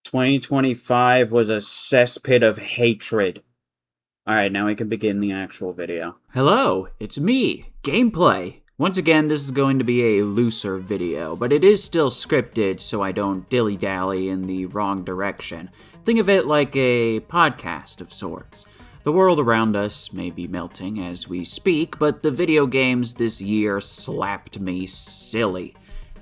2025 was a cesspit of hatred. Alright, now we can begin the actual video. Hello, it's me, Gameplay. Once again, this is going to be a looser video, but it is still scripted so I don't dilly-dally in the wrong direction. Think of it like a podcast of sorts. The world around us may be melting as we speak, but the video games this year slapped me silly.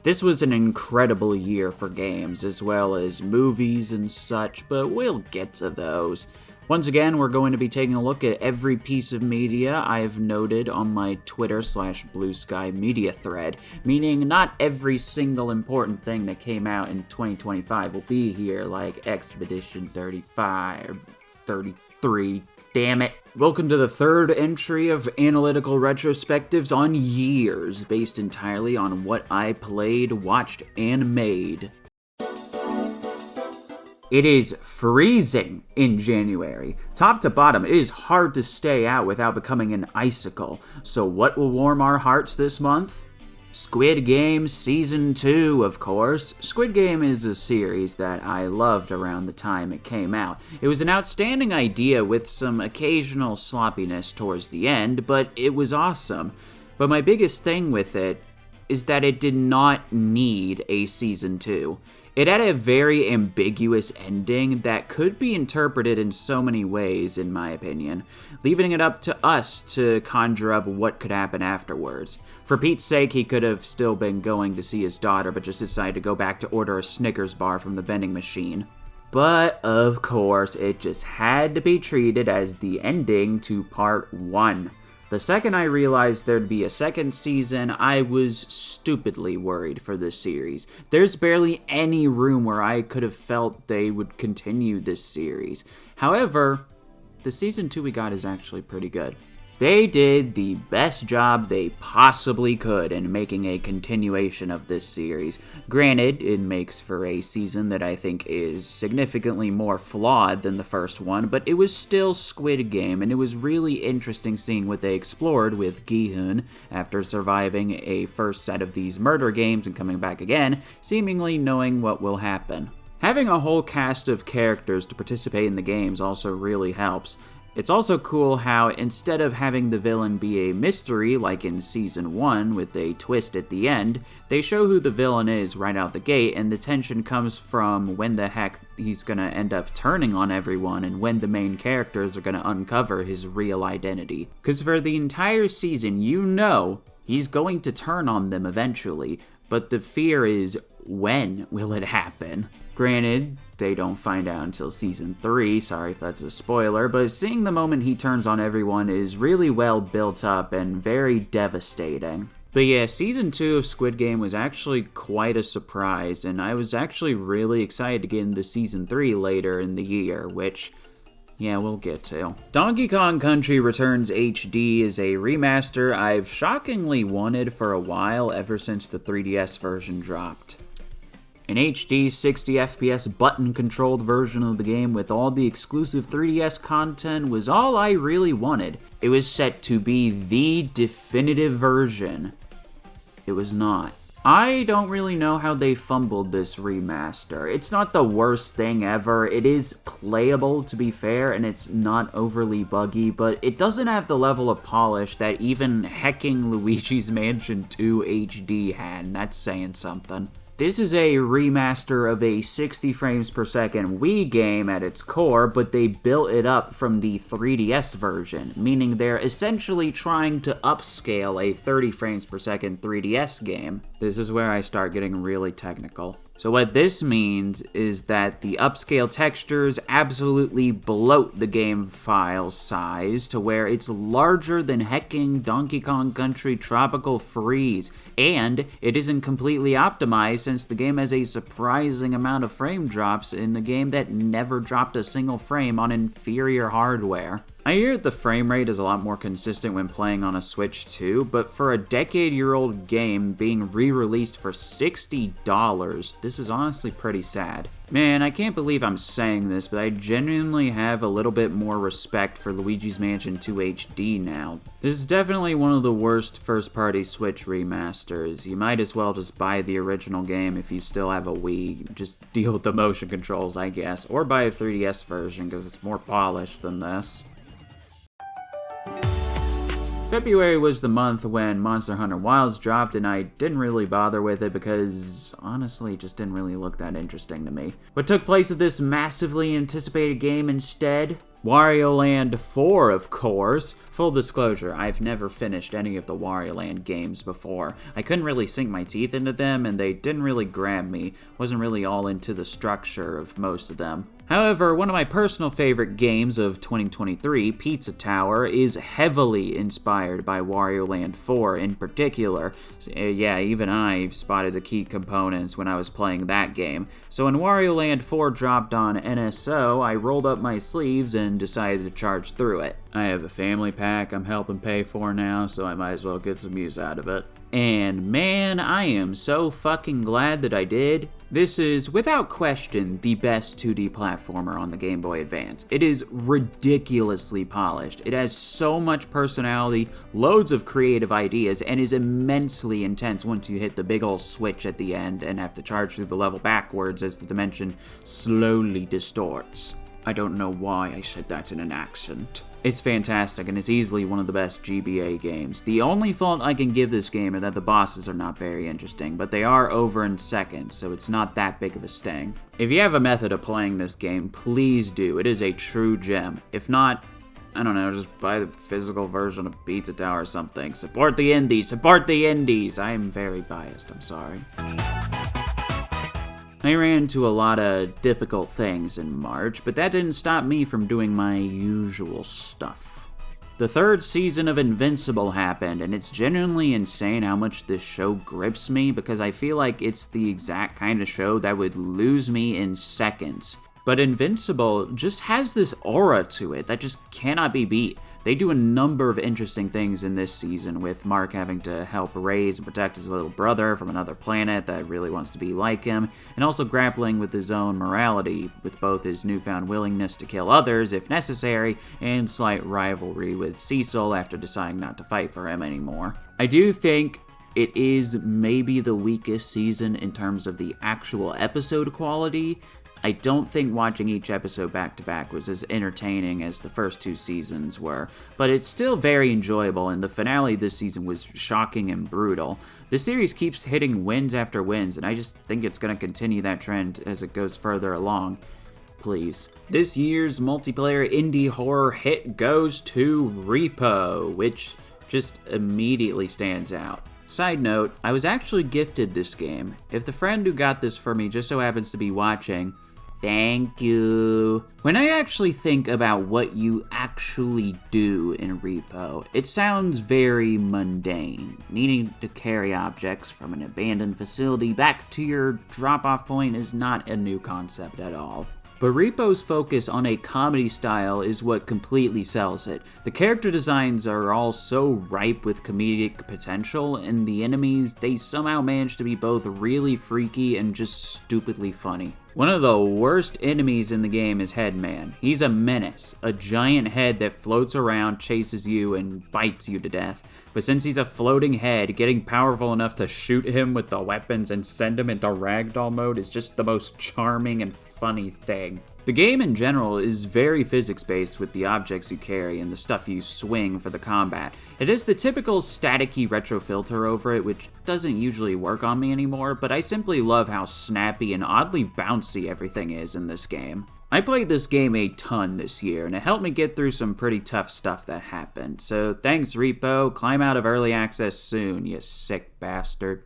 This was an incredible year for games, as well as movies and such, but we'll get to those. Once again, we're going to be taking a look at every piece of media I have noted on my Twitter/Blue Sky media thread, meaning not every single important thing that came out in 2025 will be here, like Expedition 35, 33, damn it. Welcome to the third entry of analytical retrospectives on years, based entirely on what I played, watched, and made. It is freezing in January. Top to bottom, it is hard to stay out without becoming an icicle. So what will warm our hearts this month? Squid Game Season 2, of course. Squid Game is a series that I loved around the time it came out. It was an outstanding idea with some occasional sloppiness towards the end, but it was awesome. But my biggest thing with it is that it did not need a Season 2. It had a very ambiguous ending that could be interpreted in so many ways, in my opinion, leaving it up to us to conjure up what could happen afterwards. For Pete's sake, he could have still been going to see his daughter, but just decided to go back to order a Snickers bar from the vending machine. But, of course, it just had to be treated as the ending to Part 1. The second I realized there'd be a second season, I was stupidly worried for this series. There's barely any room where I could have felt they would continue this series. However, the Season 2 we got is actually pretty good. They did the best job they possibly could in making a continuation of this series. Granted, it makes for a season that I think is significantly more flawed than the first one, but it was still Squid Game, and it was really interesting seeing what they explored with Gi-hun after surviving a first set of these murder games and coming back again, seemingly knowing what will happen. Having a whole cast of characters to participate in the games also really helps. It's also cool how, instead of having the villain be a mystery like in Season 1 with a twist at the end, they show who the villain is right out the gate, and the tension comes from when the heck he's gonna end up turning on everyone and when the main characters are gonna uncover his real identity. Because for the entire season, you know he's going to turn on them eventually, but the fear is, when will it happen? Granted, they don't find out until Season 3, sorry if that's a spoiler, but seeing the moment he turns on everyone is really well built up and very devastating. But yeah, Season 2 of Squid Game was actually quite a surprise, and I was actually really excited to get into Season 3 later in the year, which, yeah, we'll get to. Donkey Kong Country Returns HD is a remaster I've shockingly wanted for a while ever since the 3DS version dropped. An HD 60 FPS button-controlled version of the game with all the exclusive 3DS content was all I really wanted. It was set to be the definitive version. It was not. I don't really know how they fumbled this remaster. It's not the worst thing ever. It is playable, to be fair, and it's not overly buggy, but it doesn't have the level of polish that even hecking Luigi's Mansion 2 HD had, and that's saying something. This is a remaster of a 60 frames per second Wii game at its core, but they built it up from the 3DS version, meaning they're essentially trying to upscale a 30 frames per second 3DS game. This is where I start getting really technical. So what this means is that the upscale textures absolutely bloat the game file size to where it's larger than hecking Donkey Kong Country Tropical Freeze, and it isn't completely optimized since the game has a surprising amount of frame drops in a game that never dropped a single frame on inferior hardware. I hear the frame rate is a lot more consistent when playing on a Switch too, but for a decade-year-old game being re-released for $60, this is honestly pretty sad. Man, I can't believe I'm saying this, but I genuinely have a little bit more respect for Luigi's Mansion 2 HD now. This is definitely one of the worst first-party Switch remasters. You might as well just buy the original game if you still have a Wii. Just deal with the motion controls, I guess. Or buy a 3DS version, because it's more polished than this. February was the month when Monster Hunter Wilds dropped, and I didn't really bother with it because, honestly, it just didn't really look that interesting to me. What took place with this massively anticipated game instead? Wario Land 4, of course. Full disclosure, I've never finished any of the Wario Land games before. I couldn't really sink my teeth into them, and they didn't really grab me. Wasn't really all into the structure of most of them. However, one of my personal favorite games of 2023, Pizza Tower, is heavily inspired by Wario Land 4 in particular. So, yeah, even I spotted the key components when I was playing that game. So when Wario Land 4 dropped on NSO, I rolled up my sleeves and decided to charge through it. I have a family pack I'm helping pay for now, so I might as well get some use out of it. And man, I am so fucking glad that I did. This is, without question, the best 2D platformer on the Game Boy Advance. It is ridiculously polished. It has so much personality, loads of creative ideas, and is immensely intense once you hit the big ol' switch at the end and have to charge through the level backwards as the dimension slowly distorts. I don't know why I said that in an accent. It's fantastic, and it's easily one of the best GBA games. The only fault I can give this game is that the bosses are not very interesting, but they are over in seconds, so it's not that big of a sting. If you have a method of playing this game, please do. It is a true gem. If not, I don't know, just buy the physical version of Pizza Tower or something. Support the indies! Support the indies! I am very biased, I'm sorry. I ran into a lot of difficult things in March, but that didn't stop me from doing my usual stuff. The third season of Invincible happened, and it's genuinely insane how much this show grips me because I feel like it's the exact kind of show that would lose me in seconds. But Invincible just has this aura to it that just cannot be beat. They do a number of interesting things in this season, with Mark having to help raise and protect his little brother from another planet that really wants to be like him, and also grappling with his own morality, with both his newfound willingness to kill others if necessary, and slight rivalry with Cecil after deciding not to fight for him anymore. I do think it is maybe the weakest season in terms of the actual episode quality. I don't think watching each episode back-to-back was as entertaining as the first two seasons were, but it's still very enjoyable, and the finale this season was shocking and brutal. The series keeps hitting wins after wins, and I just think it's going to continue that trend as it goes further along. Please. This year's multiplayer indie horror hit goes to Re-PAC, which just immediately stands out. Side note, I was actually gifted this game. If the friend who got this for me just so happens to be watching, thank you. When I actually think about what you actually do in Re-PAC, it sounds very mundane. Needing to carry objects from an abandoned facility back to your drop-off point is not a new concept at all. But Re-PAC's focus on a comedy style is what completely sells it. The character designs are all so ripe with comedic potential, and the enemies, they somehow manage to be both really freaky and just stupidly funny. One of the worst enemies in the game is Headman. He's a menace, a giant head that floats around, chases you, and bites you to death. But since he's a floating head, getting powerful enough to shoot him with the weapons and send him into ragdoll mode is just the most charming and funny thing. The game in general is very physics-based with the objects you carry and the stuff you swing for the combat. It has the typical staticky retro filter over it, which doesn't usually work on me anymore, but I simply love how snappy and oddly bouncy everything is in this game. I played this game a ton this year, and it helped me get through some pretty tough stuff that happened. So thanks, Re-PAC. Climb out of early access soon, you sick bastard.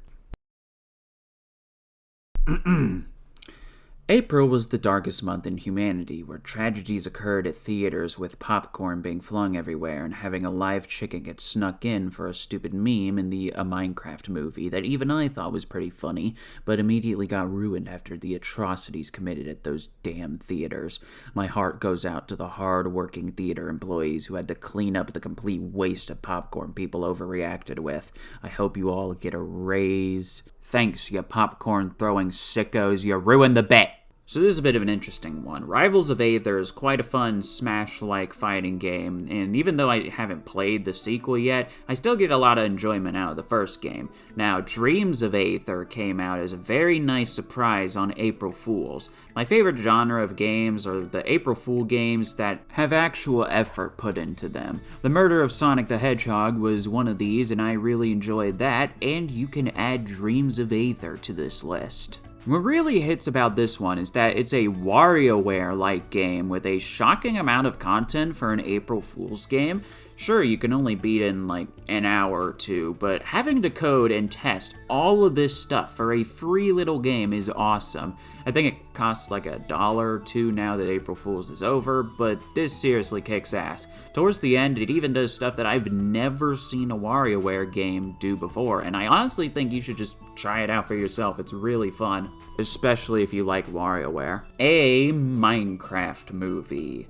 April was the darkest month in humanity, where tragedies occurred at theaters with popcorn being flung everywhere and having a live chicken get snuck in for a stupid meme in a Minecraft movie that even I thought was pretty funny, but immediately got ruined after the atrocities committed at those damn theaters. My heart goes out to the hard-working theater employees who had to clean up the complete waste of popcorn people overreacted with. I hope you all get a raise. Thanks, you popcorn-throwing sickos, you ruined the bet! So this is a bit of an interesting one. Rivals of Aether is quite a fun Smash-like fighting game, and even though I haven't played the sequel yet, I still get a lot of enjoyment out of the first game. Now, Dreams of Aether came out as a very nice surprise on April Fools. My favorite genre of games are the April Fool games that have actual effort put into them. The Murder of Sonic the Hedgehog was one of these, and I really enjoyed that, and you can add Dreams of Aether to this list. What really hits about this one is that it's a WarioWare-like game with a shocking amount of content for an April Fool's game. Sure, you can only beat it in like an hour or two, but having to code and test all of this stuff for a free little game is awesome. I think it costs like $1 or $2 now that April Fool's is over, but this seriously kicks ass. Towards the end, it even does stuff that I've never seen a WarioWare game do before, and I honestly think you should just try it out for yourself. It's really fun, especially if you like WarioWare. A Minecraft movie.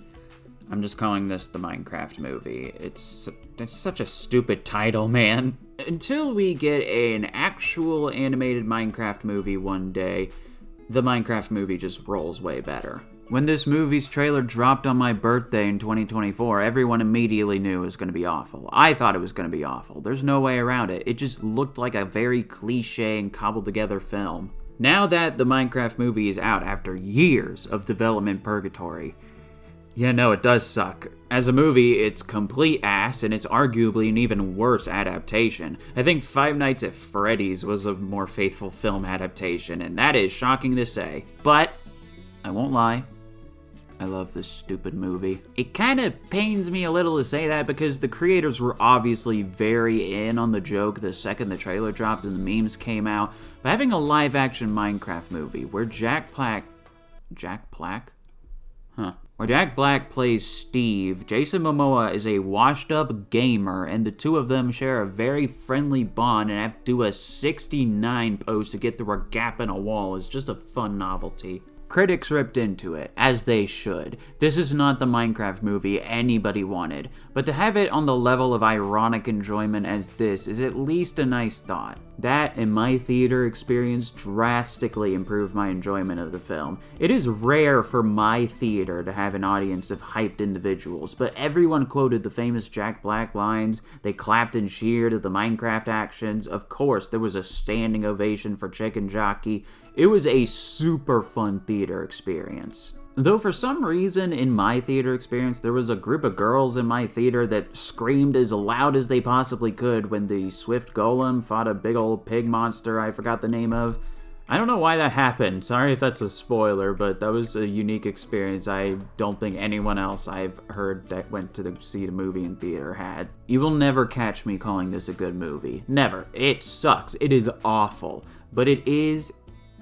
I'm just calling this the Minecraft movie. It's such a stupid title, man. Until we get an actual animated Minecraft movie one day, the Minecraft movie just rolls way better. When this movie's trailer dropped on my birthday in 2024, everyone immediately knew it was going to be awful. I thought it was going to be awful. There's no way around it. It just looked like a very cliche and cobbled together film. Now that the Minecraft movie is out after years of development purgatory, yeah, no, it does suck. As a movie, it's complete ass, and it's arguably an even worse adaptation. I think Five Nights at Freddy's was a more faithful film adaptation, and that is shocking to say. But, I won't lie, I love this stupid movie. It kind of pains me a little to say that because the creators were obviously very in on the joke the second the trailer dropped and the memes came out. But having a live-action Minecraft movie where Jack Black plays Steve, Jason Momoa is a washed-up gamer, and the two of them share a very friendly bond and have to do a 69 pose to get through a gap in a wall is just a fun novelty. Critics ripped into it, as they should. This is not the Minecraft movie anybody wanted, but to have it on the level of ironic enjoyment as this is at least a nice thought. That and my theater experience drastically improved my enjoyment of the film. It is rare for my theater to have an audience of hyped individuals, but everyone quoted the famous Jack Black lines, they clapped and cheered at the Minecraft actions, of course there was a standing ovation for Chicken Jockey. It was a super fun theater experience. Though for some reason in my theater experience, there was a group of girls in my theater that screamed as loud as they possibly could when the Swift Golem fought a big old pig monster I forgot the name of. I don't know why that happened. Sorry if that's a spoiler, but that was a unique experience I don't think anyone else I've heard that went to see the movie in theater had. You will never catch me calling this a good movie. Never. It sucks. It is awful. But it is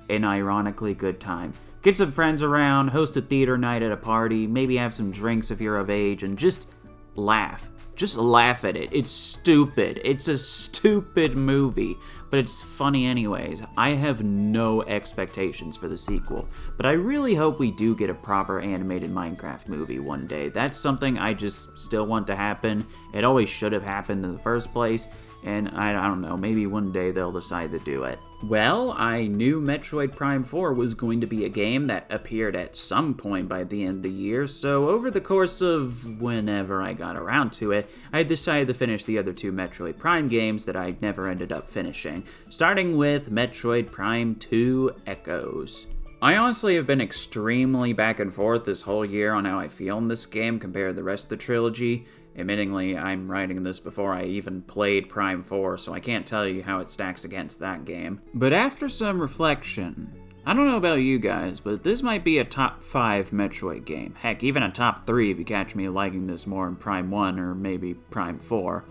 an ironically good time. Get some friends around, host a theater night at a party, maybe have some drinks if you're of age, and just laugh. Just laugh at it. It's stupid. It's a stupid movie, but it's funny anyways. I have no expectations for the sequel, but I really hope we do get a proper animated Minecraft movie one day. That's something I just still want to happen. It always should have happened in the first place, and I don't know, maybe one day they'll decide to do it. Well, I knew Metroid Prime 4 was going to be a game that appeared at some point by the end of the year, so over the course of whenever I got around to it, I decided to finish the other two Metroid Prime games that I never ended up finishing, starting with Metroid Prime 2 Echoes. I honestly have been extremely back and forth this whole year on how I feel in this game compared to the rest of the trilogy. Admittingly, I'm writing this before I even played Prime 4, so I can't tell you how it stacks against that game. But after some reflection, I don't know about you guys, but this might be a top 5 Metroid game. Heck, even a top 3 if you catch me liking this more in Prime 1 or maybe Prime 4.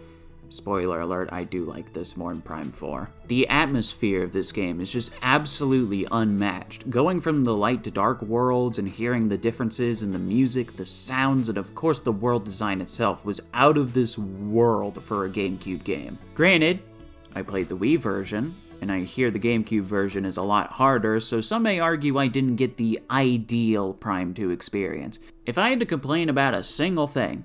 Spoiler alert, I do like this more than Prime 4. The atmosphere of this game is just absolutely unmatched. Going from the light to dark worlds and hearing the differences in the music, the sounds, and of course the world design itself was out of this world for a GameCube game. Granted, I played the Wii version, and I hear the GameCube version is a lot harder, so some may argue I didn't get the ideal Prime 2 experience. If I had to complain about a single thing,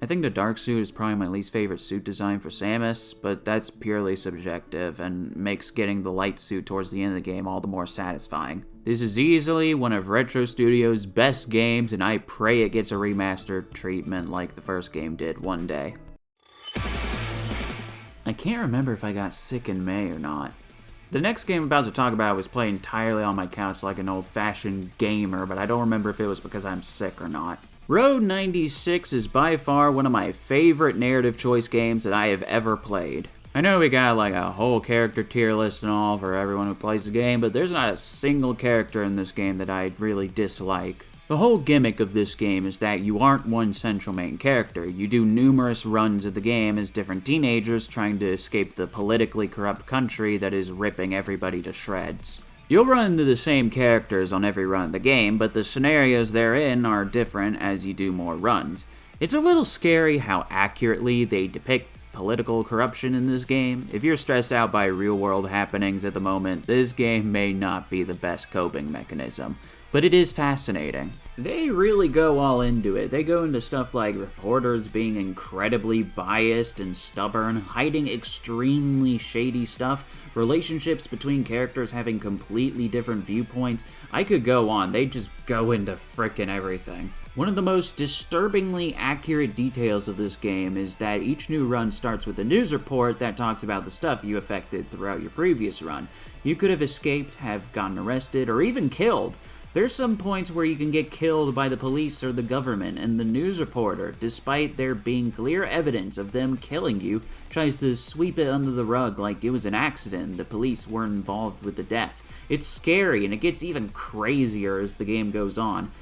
I think the dark suit is probably my least favorite suit design for Samus, but that's purely subjective and makes getting the light suit towards the end of the game all the more satisfying. This is easily one of Retro Studios' best games, and I pray it gets a remastered treatment like the first game did one day. I can't remember if I got sick in May or not. The next game I'm about to talk about was played entirely on my couch like an old-fashioned gamer, but I don't remember if it was because I'm sick or not. Road 96 is by far one of my favorite narrative choice games that I have ever played. I know we got like a whole character tier list and all for everyone who plays the game, but there's not a single character in this game that I really dislike. The whole gimmick of this game is that you aren't one central main character. You do numerous runs of the game as different teenagers trying to escape the politically corrupt country that is ripping everybody to shreds. You'll run into the same characters on every run of the game, but the scenarios they're in are different as you do more runs. It's a little scary how accurately they depict political corruption in this game. If you're stressed out by real-world happenings at the moment, this game may not be the best coping mechanism, but it is fascinating. They really go all into it. They go into stuff like reporters being incredibly biased and stubborn, hiding extremely shady stuff, relationships between characters having completely different viewpoints. I could go on. They just go into frickin' everything. One of the most disturbingly accurate details of this game is that each new run starts with a news report that talks about the stuff you affected throughout your previous run. You could have escaped, have gotten arrested, or even killed. There's some points where you can get killed by the police or the government, and the news reporter, despite there being clear evidence of them killing you, tries to sweep it under the rug like it was an accident, the police weren't involved with the death. It's scary, and it gets even crazier as the game goes on.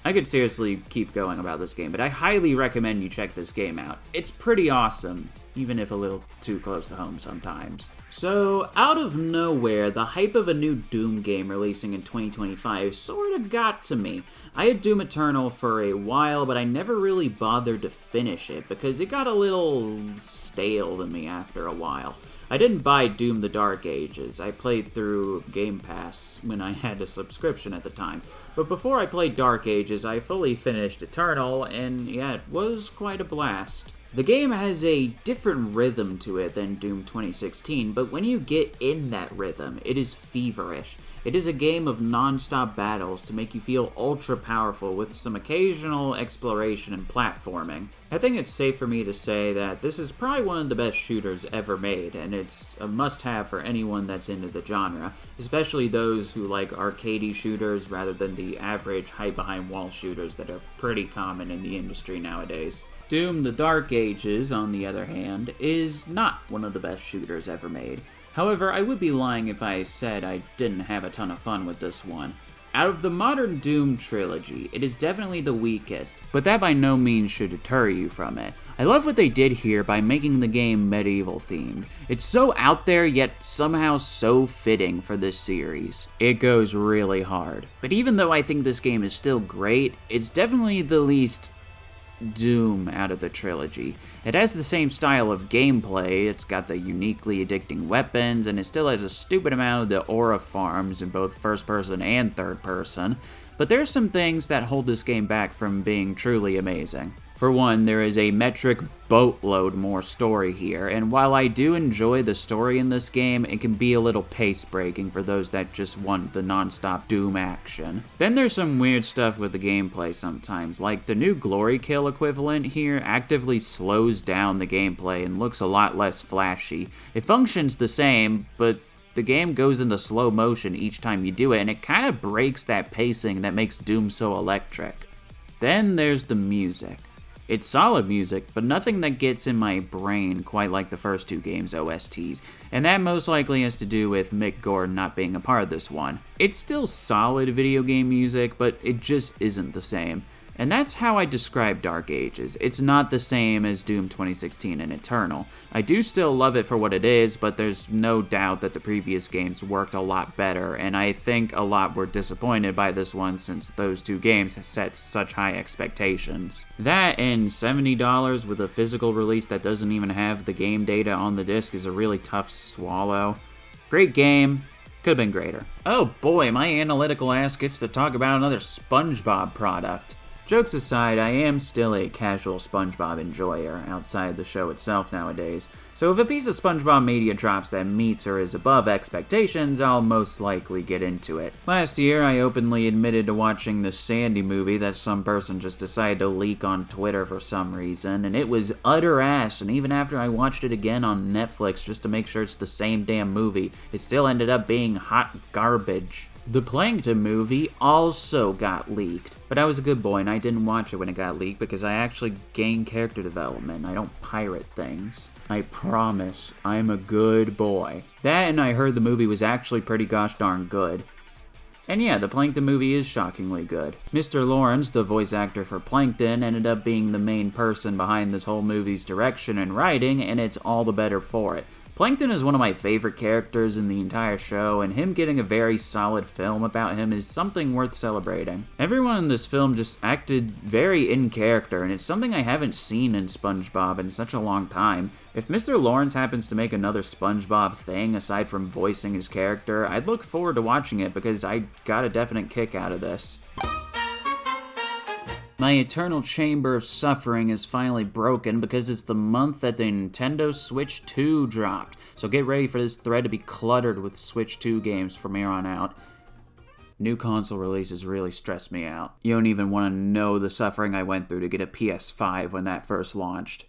I could seriously keep going about this game, but I highly recommend you check this game out. It's pretty awesome, even if a little too close to home sometimes. So, out of nowhere, the hype of a new Doom game releasing in 2025 sorta got to me. I had Doom Eternal for a while, but I never really bothered to finish it because it got a little stale to me after a while. I didn't buy Doom the Dark Ages. I played through Game Pass when I had a subscription at the time. But before I played Dark Ages, I fully finished Eternal, and yeah, it was quite a blast. The game has a different rhythm to it than Doom 2016, but when you get in that rhythm, it is feverish. It is a game of non-stop battles to make you feel ultra powerful with some occasional exploration and platforming. I think it's safe for me to say that this is probably one of the best shooters ever made, and it's a must-have for anyone that's into the genre, especially those who like arcadey shooters rather than the average hide-behind-wall shooters that are pretty common in the industry nowadays. Doom the Dark Ages, on the other hand, is not one of the best shooters ever made. However, I would be lying if I said I didn't have a ton of fun with this one. Out of the modern Doom trilogy, it is definitely the weakest, but that by no means should deter you from it. I love what they did here by making the game medieval themed. It's so out there, yet somehow so fitting for this series. It goes really hard. But even though I think this game is still great, it's definitely the least Doom out of the trilogy. It has the same style of gameplay, it's got the uniquely addicting weapons, and it still has a stupid amount of the aura farms in both first person and third person, but there's some things that hold this game back from being truly amazing. For one, there is a metric boatload more story here, and while I do enjoy the story in this game, it can be a little pace-breaking for those that just want the non-stop Doom action. Then there's some weird stuff with the gameplay sometimes, like the new Glory Kill equivalent here actively slows down the gameplay and looks a lot less flashy. It functions the same, but the game goes into slow motion each time you do it, and it kind of breaks that pacing that makes Doom so electric. Then there's the music. It's solid music, but nothing that gets in my brain quite like the first two games' OSTs, and that most likely has to do with Mick Gordon not being a part of this one. It's still solid video game music, but it just isn't the same. And that's how I describe Dark Ages. It's not the same as Doom 2016 and Eternal. I do still love it for what it is, but there's no doubt that the previous games worked a lot better, and I think a lot were disappointed by this one since those two games set such high expectations. That and $70 with a physical release that doesn't even have the game data on the disc is a really tough swallow. Great game. Could have been greater. Oh boy, my analytical ass gets to talk about another SpongeBob product. Jokes aside, I am still a casual SpongeBob enjoyer outside the show itself nowadays, so if a piece of SpongeBob media drops that meets or is above expectations, I'll most likely get into it. Last year, I openly admitted to watching the Sandy movie that some person just decided to leak on Twitter for some reason, and it was utter ass, and even after I watched it again on Netflix just to make sure it's the same damn movie, it still ended up being hot garbage. The Plankton movie also got leaked, but I was a good boy and I didn't watch it when it got leaked because I actually gain character development. I don't pirate things. I promise, I'm a good boy. That and I heard the movie was actually pretty gosh darn good. And yeah, the Plankton movie is shockingly good. Mr. Lawrence, the voice actor for Plankton, ended up being the main person behind this whole movie's direction and writing, and it's all the better for it. Plankton is one of my favorite characters in the entire show, and him getting a very solid film about him is something worth celebrating. Everyone in this film just acted very in character, and it's something I haven't seen in SpongeBob in such a long time. If Mr. Lawrence happens to make another SpongeBob thing aside from voicing his character, I'd look forward to watching it because I got a definite kick out of this. My eternal chamber of suffering is finally broken because it's the month that the Nintendo Switch 2 dropped. So get ready for this thread to be cluttered with Switch 2 games from here on out. New console releases really stress me out. You don't even want to know the suffering I went through to get a PS5 when that first launched.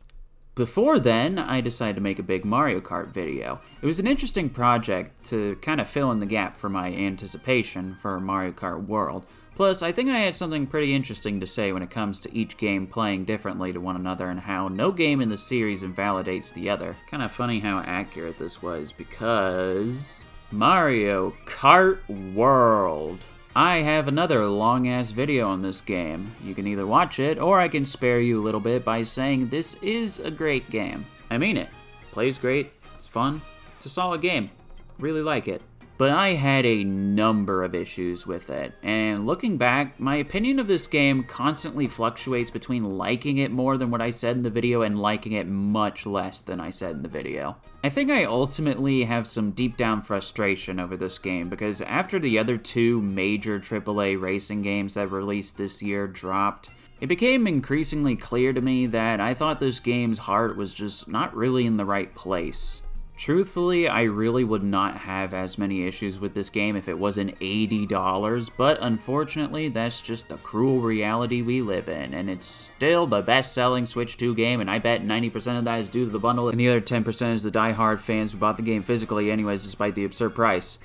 Before then, I decided to make a big Mario Kart video. It was an interesting project to kind of fill in the gap for my anticipation for Mario Kart World. Plus, I think I had something pretty interesting to say when it comes to each game playing differently to one another and how no game in the series invalidates the other. Kind of funny how accurate this was because... Mario Kart World. I have another long-ass video on this game. You can either watch it, or I can spare you a little bit by saying this is a great game. I mean it. Plays great, it's fun, it's a solid game. Really like it. But I had a number of issues with it, and looking back, my opinion of this game constantly fluctuates between liking it more than what I said in the video and liking it much less than I said in the video. I think I ultimately have some deep down frustration over this game because after the other two major AAA racing games that released this year dropped, it became increasingly clear to me that I thought this game's heart was just not really in the right place. Truthfully, I really would not have as many issues with this game if it wasn't $80, but unfortunately, that's just the cruel reality we live in, and it's still the best-selling Switch 2 game, and I bet 90% of that is due to the bundle, and the other 10% is the die-hard fans who bought the game physically anyways despite the absurd price.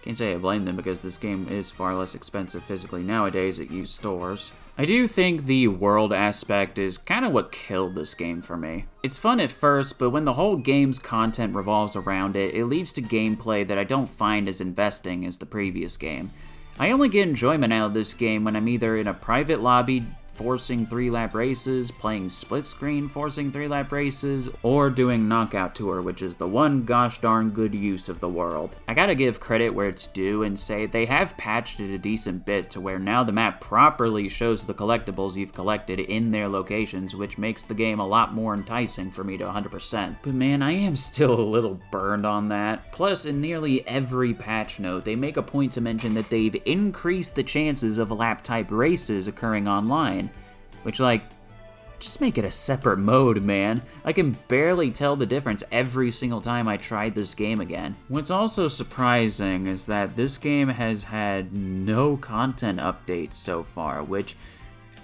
Can't say I blame them because this game is far less expensive physically nowadays at used stores. I do think the world aspect is kind of what killed this game for me. It's fun at first, but when the whole game's content revolves around it, it leads to gameplay that I don't find as investing as the previous game. I only get enjoyment out of this game when I'm either in a private lobby forcing 3-lap races, playing split screen forcing 3-lap races, or doing Knockout Tour, which is the one gosh darn good use of the world. I gotta give credit where it's due and say they have patched it a decent bit to where now the map properly shows the collectibles you've collected in their locations, which makes the game a lot more enticing for me to 100%. But man, I am still a little burned on that. Plus, in nearly every patch note, they make a point to mention that they've increased the chances of lap-type races occurring online. Which, like, just make it a separate mode, man. I can barely tell the difference every single time I tried this game again. What's also surprising is that this game has had no content updates so far, which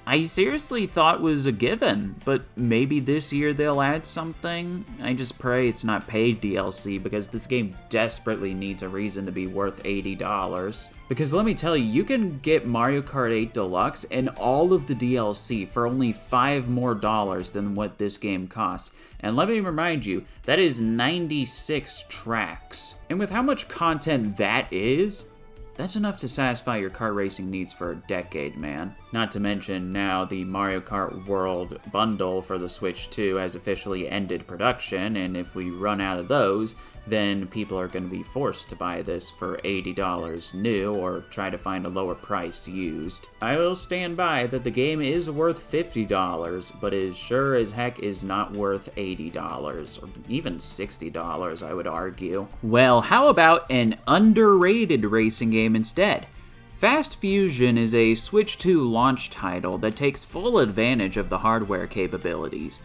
I seriously thought was a given, but maybe this year they'll add something? I just pray it's not paid DLC because this game desperately needs a reason to be worth $80. Because let me tell you, you can get Mario Kart 8 Deluxe and all of the DLC for only $5 more than what this game costs. And let me remind you, that is 96 tracks. And with how much content that is, That's enough to satisfy your kart racing needs for a decade, man. Not to mention, now the Mario Kart World bundle for the Switch 2 has officially ended production, and if we run out of those, then people are going to be forced to buy this for $80 new or try to find a lower price used. I will stand by that the game is worth $50, but it sure as heck is not worth $80, or even $60, I would argue. Well, how about an underrated racing game instead? Fast Fusion is a Switch 2 launch title that takes full advantage of the hardware capabilities.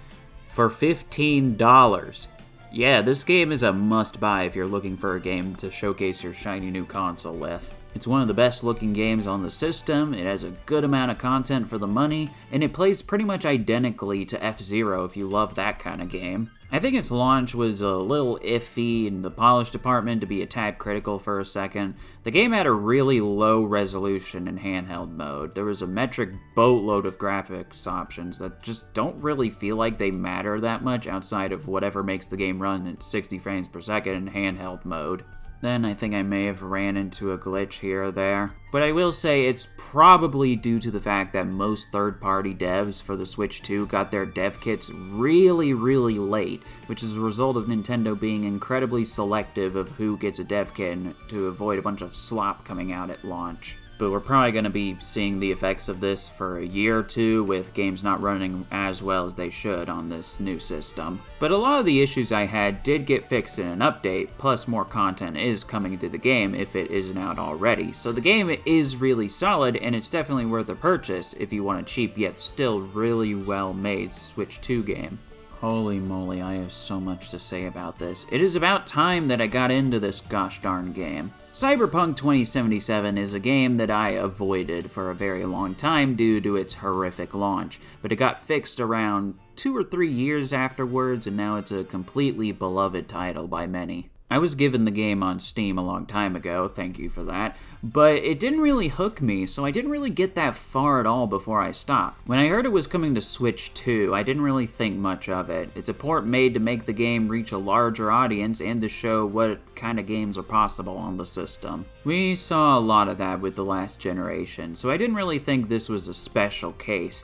For $15. Yeah, this game is a must-buy if you're looking for a game to showcase your shiny new console with. It's one of the best looking games on the system, it has a good amount of content for the money, and it plays pretty much identically to F-Zero if you love that kind of game. I think its launch was a little iffy in the polish department, to be a tad critical for a second. The game had a really low resolution in handheld mode. There was a metric boatload of graphics options that just don't really feel like they matter that much outside of whatever makes the game run at 60 frames per second in handheld mode. Then I think I may have ran into a glitch here or there. But I will say it's probably due to the fact that most third-party devs for the Switch 2 got their dev kits really late, which is a result of Nintendo being incredibly selective of who gets a dev kit to avoid a bunch of slop coming out at launch. But we're probably going to be seeing the effects of this for a year or two, with games not running as well as they should on this new system. But a lot of the issues I had did get fixed in an update, plus more content is coming to the game if it isn't out already. So the game is really solid, and it's definitely worth a purchase if you want a cheap yet still really well made Switch 2 game. Holy moly, I have so much to say about this. It is about time that I got into this gosh darn game. Cyberpunk 2077 is a game that I avoided for a very long time due to its horrific launch, but it got fixed around 2 or 3 years afterwards, and now it's a completely beloved title by many. I was given the game on Steam a long time ago, thank you for that, but it didn't really hook me, so I didn't really get that far at all before I stopped. When I heard it was coming to Switch 2, I didn't really think much of it. It's a port made to make the game reach a larger audience and to show what kind of games are possible on the system. We saw a lot of that with the last generation, so I didn't really think this was a special case.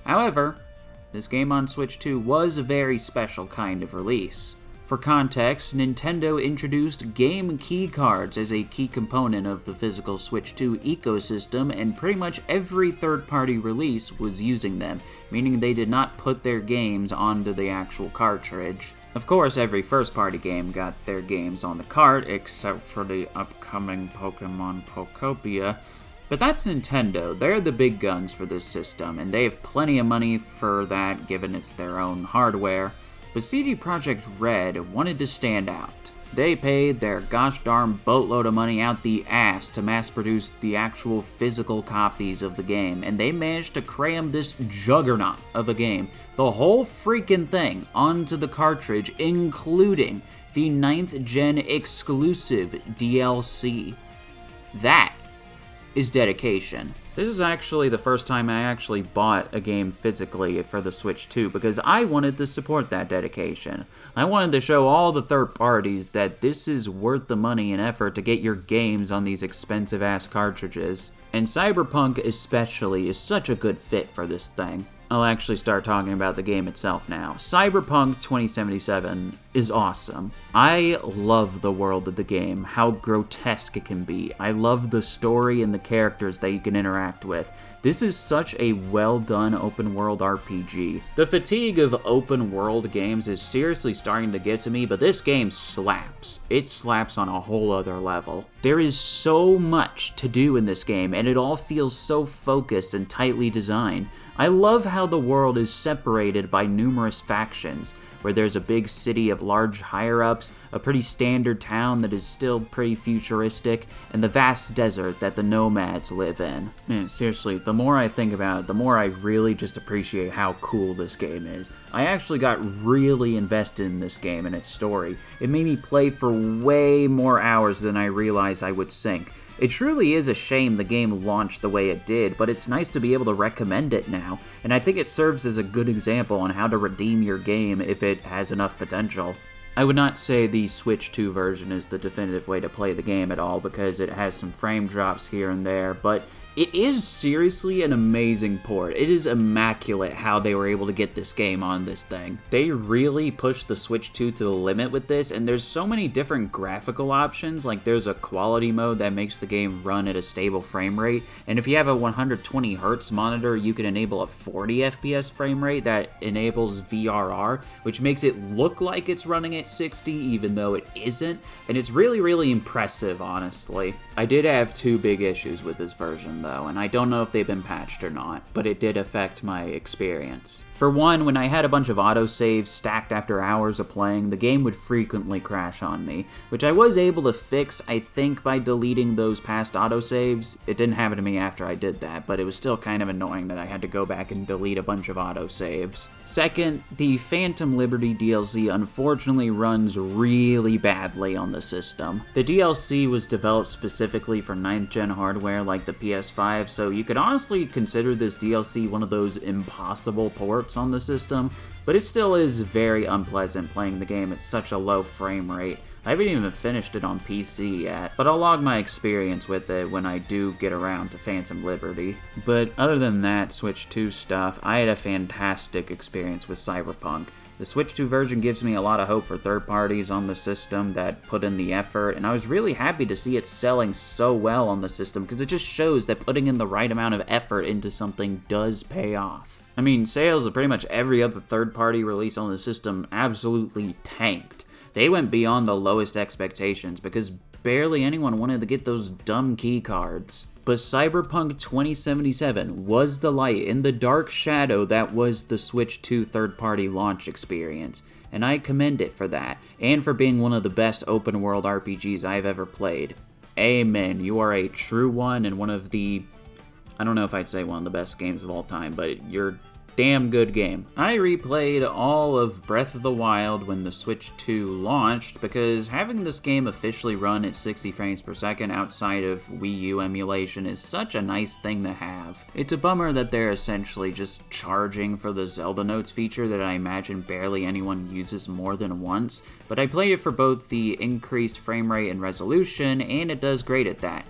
However, this game on Switch 2 was a very special kind of release. For context, Nintendo introduced game keycards as a key component of the physical Switch 2 ecosystem, and pretty much every third-party release was using them, meaning they did not put their games onto the actual cartridge. Of course, every first-party game got their games on the cart, except for the upcoming Pokemon Pokopia. But that's Nintendo. They're the big guns for this system, and they have plenty of money for that, given it's their own hardware. But CD Projekt Red wanted to stand out. They paid their gosh darn boatload of money out the ass to mass produce the actual physical copies of the game, and they managed to cram this juggernaut of a game, the whole freaking thing, onto the cartridge, including the 9th gen exclusive DLC. That is dedication. This is actually the first time I actually bought a game physically for the Switch 2 because I wanted to support that dedication. I wanted to show all the third parties that this is worth the money and effort to get your games on these expensive ass cartridges. And Cyberpunk especially is such a good fit for this thing. I'll actually start talking about the game itself now. Cyberpunk 2077 is awesome. I love the world of the game, how grotesque it can be. I love the story and the characters that you can interact with. This is such a well-done open-world RPG. The fatigue of open-world games is seriously starting to get to me, but this game slaps. It slaps on a whole other level. There is so much to do in this game, and it all feels so focused and tightly designed. I love how the world is separated by numerous factions, where there's a big city of large higher-ups, a pretty standard town that is still pretty futuristic, and the vast desert that the nomads live in. Man, seriously, the more I think about it, the more I really just appreciate how cool this game is. I actually got really invested in this game and its story. It made me play for way more hours than I realized I would sink. It truly is a shame the game launched the way it did, but it's nice to be able to recommend it now, and I think it serves as a good example on how to redeem your game if it has enough potential. I would not say the Switch 2 version is the definitive way to play the game at all, because it has some frame drops here and there, but it is seriously an amazing port. It is immaculate how they were able to get this game on this thing. They really pushed the Switch 2 to the limit with this, and there's so many different graphical options. Like, there's a quality mode that makes the game run at a stable frame rate, and if you have a 120 Hz monitor, you can enable a 40 FPS frame rate that enables VRR, which makes it look like it's running at 60 even though it isn't, and it's really, really impressive, honestly. I did have two big issues with this version though, and I don't know if they've been patched or not, but it did affect my experience. For one, when I had a bunch of autosaves stacked after hours of playing, the game would frequently crash on me, which I was able to fix, I think, by deleting those past autosaves. It didn't happen to me after I did that, but it was still kind of annoying that I had to go back and delete a bunch of autosaves. Second, the Phantom Liberty DLC unfortunately runs really badly on the system. The DLC was developed specifically for 9th gen hardware like the PS5, so you could honestly consider this DLC one of those impossible ports on the system, but it still is very unpleasant playing the game at such a low frame rate. I haven't even finished it on PC yet, but I'll log my experience with it when I do get around to Phantom Liberty. But other than that Switch 2 stuff, I had a fantastic experience with Cyberpunk. The Switch 2 version gives me a lot of hope for third parties on the system that put in the effort, and I was really happy to see it selling so well on the system, because it just shows that putting in the right amount of effort into something does pay off. I mean, sales of pretty much every other third-party release on the system absolutely tanked. They went beyond the lowest expectations because barely anyone wanted to get those dumb key cards. But Cyberpunk 2077 was the light in the dark shadow that was the Switch 2 third-party launch experience, and I commend it for that, and for being one of the best open-world RPGs I've ever played. Amen, you are a true one, and one of the, I don't know if I'd say one of the best games of all time, but you're damn good game. I replayed all of Breath of the Wild when the Switch 2 launched, because having this game officially run at 60 frames per second outside of Wii U emulation is such a nice thing to have. It's a bummer that they're essentially just charging for the Zelda Notes feature that I imagine barely anyone uses more than once, but I played it for both the increased frame rate and resolution, and it does great at that.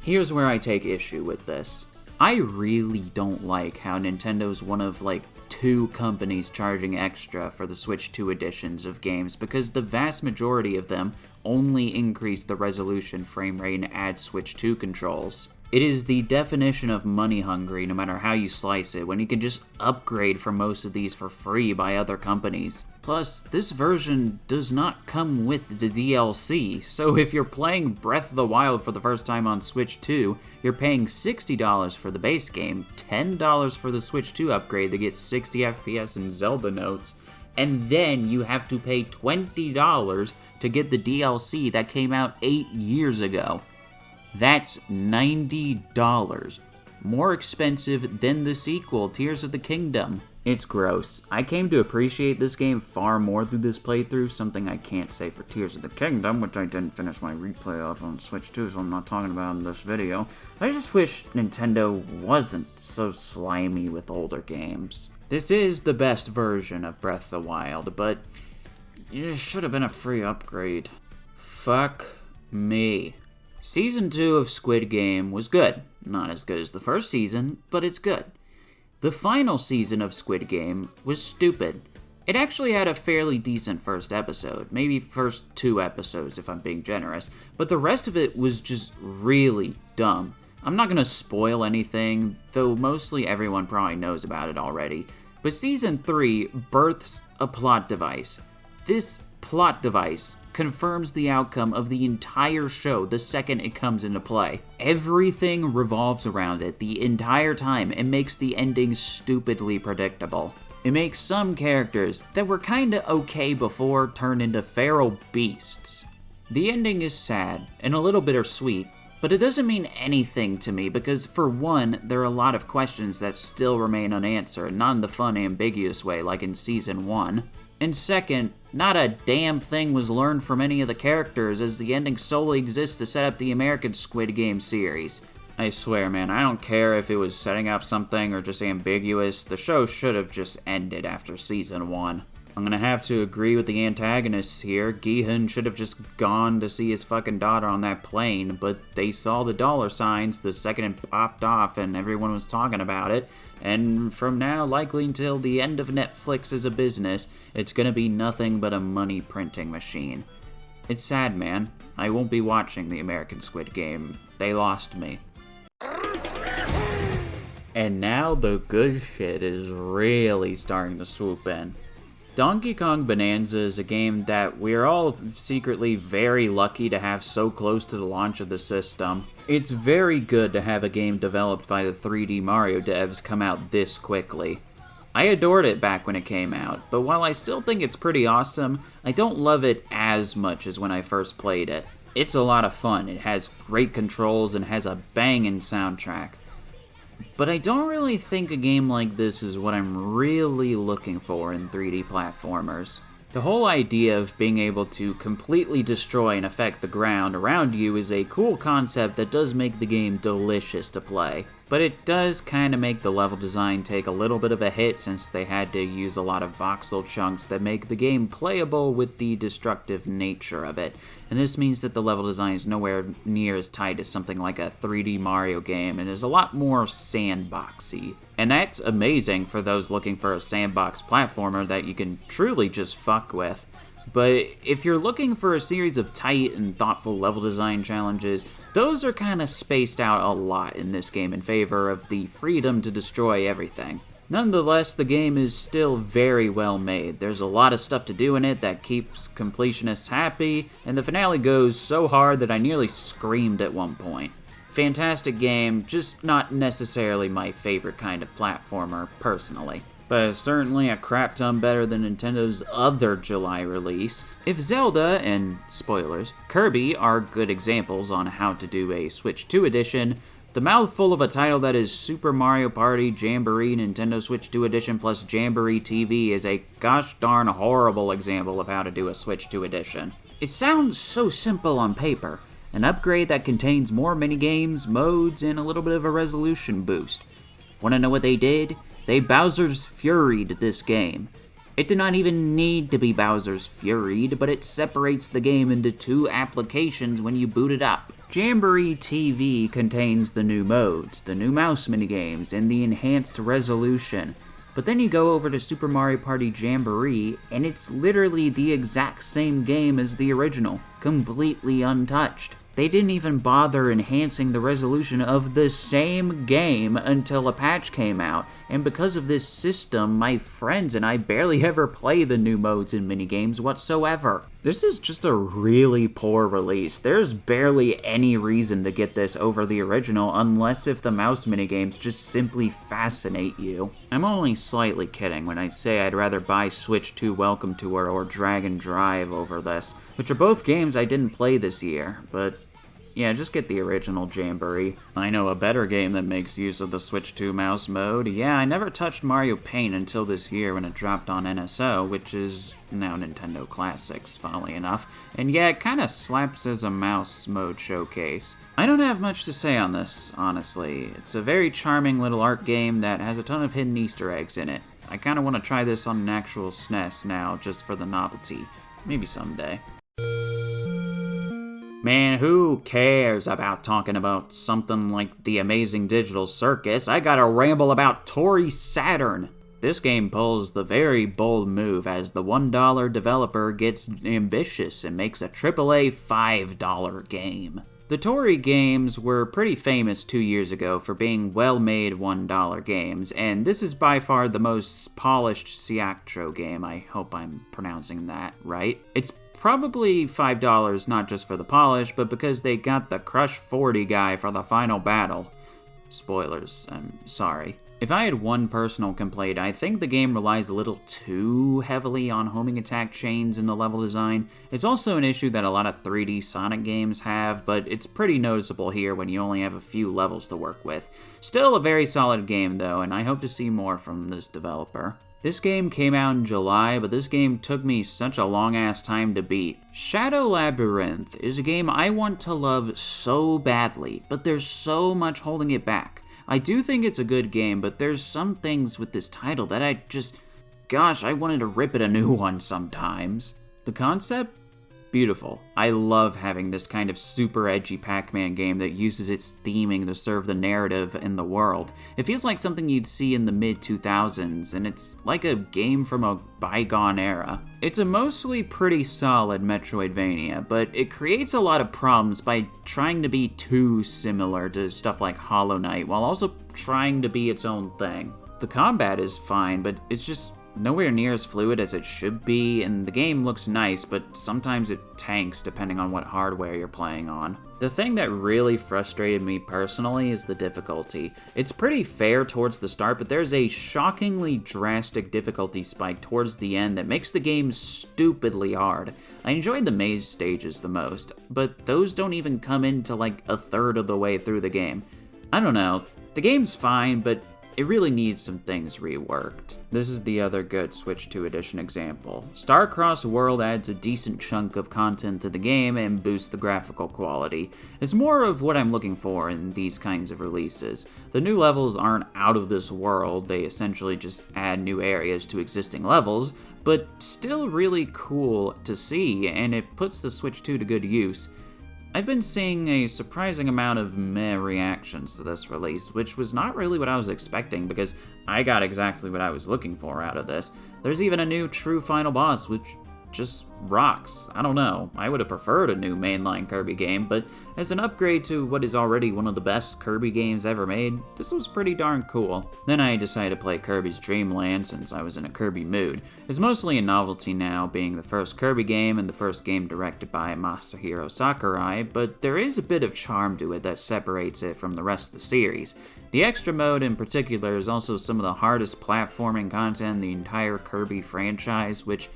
Here's where I take issue with this. I really don't like how Nintendo's one of like 2 companies charging extra for the Switch 2 editions of games, because the vast majority of them only increase the resolution, frame rate, and add Switch 2 controls. It is the definition of money hungry no matter how you slice it, when you can just upgrade for most of these for free by other companies. Plus, this version does not come with the DLC, so if you're playing Breath of the Wild for the first time on Switch 2, you're paying $60 for the base game, $10 for the Switch 2 upgrade to get 60 FPS and Zelda Notes, and then you have to pay $20 to get the DLC that came out 8 years ago. That's $90. More expensive than the sequel, Tears of the Kingdom. It's gross. I came to appreciate this game far more through this playthrough, something I can't say for Tears of the Kingdom, which I didn't finish my replay of on Switch 2, so I'm not talking about in this video. I just wish Nintendo wasn't so slimy with older games. This is the best version of Breath of the Wild, but it should have been a free upgrade. Fuck me. Season 2 of Squid Game was good. Not as good as the first season, but it's good. The final season of Squid Game was stupid. It actually had a fairly decent first episode, maybe first 2 episodes if I'm being generous, but the rest of it was just really dumb. I'm not gonna spoil anything, though mostly everyone probably knows about it already, but Season 3 births a plot device. This plot device confirms the outcome of the entire show the second it comes into play. Everything revolves around it the entire time and makes the ending stupidly predictable. It makes some characters that were kinda okay before turn into feral beasts. The ending is sad and a little bittersweet, but it doesn't mean anything to me because, for one, there are a lot of questions that still remain unanswered, not in the fun, ambiguous way like in Season 1. And second, not a damn thing was learned from any of the characters, as the ending solely exists to set up the American Squid Game series. I swear, man, I don't care if it was setting up something or just ambiguous, the show should have just ended after Season 1. I'm gonna have to agree with the antagonists here. Gi-hun should have just gone to see his fucking daughter on that plane, but they saw the dollar signs the second it popped off and everyone was talking about it. And from now, likely until the end of Netflix as a business, it's gonna be nothing but a money printing machine. It's sad, man. I won't be watching the American Squid Game. They lost me. And now the good shit is really starting to swoop in. Donkey Kong Bonanza is a game that we're all secretly very lucky to have so close to the launch of the system. It's very good to have a game developed by the 3D Mario devs come out this quickly. I adored it back when it came out, but while I still think it's pretty awesome, I don't love it as much as when I first played it. It's a lot of fun, it has great controls and has a banging soundtrack. But I don't really think a game like this is what I'm really looking for in 3D platformers. The whole idea of being able to completely destroy and affect the ground around you is a cool concept that does make the game delicious to play. But it does kind of make the level design take a little bit of a hit since they had to use a lot of voxel chunks that make the game playable with the destructive nature of it. And this means that the level design is nowhere near as tight as something like a 3D Mario game and is a lot more sandboxy. And that's amazing for those looking for a sandbox platformer that you can truly just fuck with. But if you're looking for a series of tight and thoughtful level design challenges, those are kind of spaced out a lot in this game in favor of the freedom to destroy everything. Nonetheless, the game is still very well made. There's a lot of stuff to do in it that keeps completionists happy, and the finale goes so hard that I nearly screamed at one point. Fantastic game, just not necessarily my favorite kind of platformer, personally. But it's certainly a crap ton better than Nintendo's other July release. If Zelda, and spoilers, Kirby are good examples on how to do a Switch 2 edition, the mouthful of a title that is Super Mario Party Jamboree Nintendo Switch 2 edition plus Jamboree TV is a gosh darn horrible example of how to do a Switch 2 edition. It sounds so simple on paper, an upgrade that contains more minigames, modes, and a little bit of a resolution boost. Wanna know what they did? They Bowser's Fury'd this game. It did not even need to be Bowser's Fury'd, but it separates the game into two applications when you boot it up. Jamboree TV contains the new modes, the new mouse minigames, and the enhanced resolution. But then you go over to Super Mario Party Jamboree, and it's literally the exact same game as the original, completely untouched. They didn't even bother enhancing the resolution of the same game until a patch came out, and because of this system, my friends and I barely ever play the new modes and minigames whatsoever. This is just a really poor release. There's barely any reason to get this over the original unless if the mouse minigames just simply fascinate you. I'm only slightly kidding when I say I'd rather buy Switch 2 Welcome Tour or Dragon Drive over this, which are both games I didn't play this year, but yeah, just get the original Jamboree. I know a better game that makes use of the Switch 2 mouse mode. Yeah, I never touched Mario Paint until this year when it dropped on NSO, which is now Nintendo Classics, funnily enough. And yeah, it kinda slaps as a mouse mode showcase. I don't have much to say on this, honestly. It's a very charming little art game that has a ton of hidden Easter eggs in it. I kinda wanna try this on an actual SNES now, just for the novelty. Maybe someday. Man, who cares about talking about something like the Amazing Digital Circus? I gotta ramble about Toree Saturn. This game pulls the very bold move as the $1 developer gets ambitious and makes a AAA $5 game. The Toree games were pretty famous 2 years ago for being well-made $1 games, and this is by far the most polished Siactro game. I hope I'm pronouncing that right. It's probably $5 not just for the polish, but because they got the Crush 40 guy for the final battle. Spoilers, I'm sorry. If I had one personal complaint, I think the game relies a little too heavily on homing attack chains in the level design. It's also an issue that a lot of 3D Sonic games have, but it's pretty noticeable here when you only have a few levels to work with. Still a very solid game though, and I hope to see more from this developer. This game came out in July, but this game took me such a long-ass time to beat. Shadow Labyrinth is a game I want to love so badly, but there's so much holding it back. I do think it's a good game, but there's some things with this title that gosh, I wanted to rip it a new one sometimes. The concept? Beautiful. I love having this kind of super edgy Pac-Man game that uses its theming to serve the narrative in the world. It feels like something you'd see in the mid-2000s, and it's like a game from a bygone era. It's a mostly pretty solid Metroidvania, but it creates a lot of problems by trying to be too similar to stuff like Hollow Knight, while also trying to be its own thing. The combat is fine, but it's just nowhere near as fluid as it should be, and the game looks nice, but sometimes it tanks depending on what hardware you're playing on. The thing that really frustrated me personally is the difficulty. It's pretty fair towards the start, but there's a shockingly drastic difficulty spike towards the end that makes the game stupidly hard. I enjoyed the maze stages the most, but those don't even come into like a third of the way through the game. I don't know, the game's fine, but it really needs some things reworked. This is the other good Switch 2 Edition example. Star CrossWorlds adds a decent chunk of content to the game and boosts the graphical quality. It's more of what I'm looking for in these kinds of releases. The new levels aren't out of this world, they essentially just add new areas to existing levels, but still really cool to see, and it puts the Switch 2 to good use. I've been seeing a surprising amount of meh reactions to this release, which was not really what I was expecting because I got exactly what I was looking for out of this. There's even a new true final boss, which just rocks. I don't know, I would have preferred a new mainline Kirby game, but as an upgrade to what is already one of the best Kirby games ever made, this was pretty darn cool. Then I decided to play Kirby's Dream Land since I was in a Kirby mood. It's mostly a novelty now, being the first Kirby game and the first game directed by Masahiro Sakurai, but there is a bit of charm to it that separates it from the rest of the series. The extra mode in particular is also some of the hardest platforming content in the entire Kirby franchise, which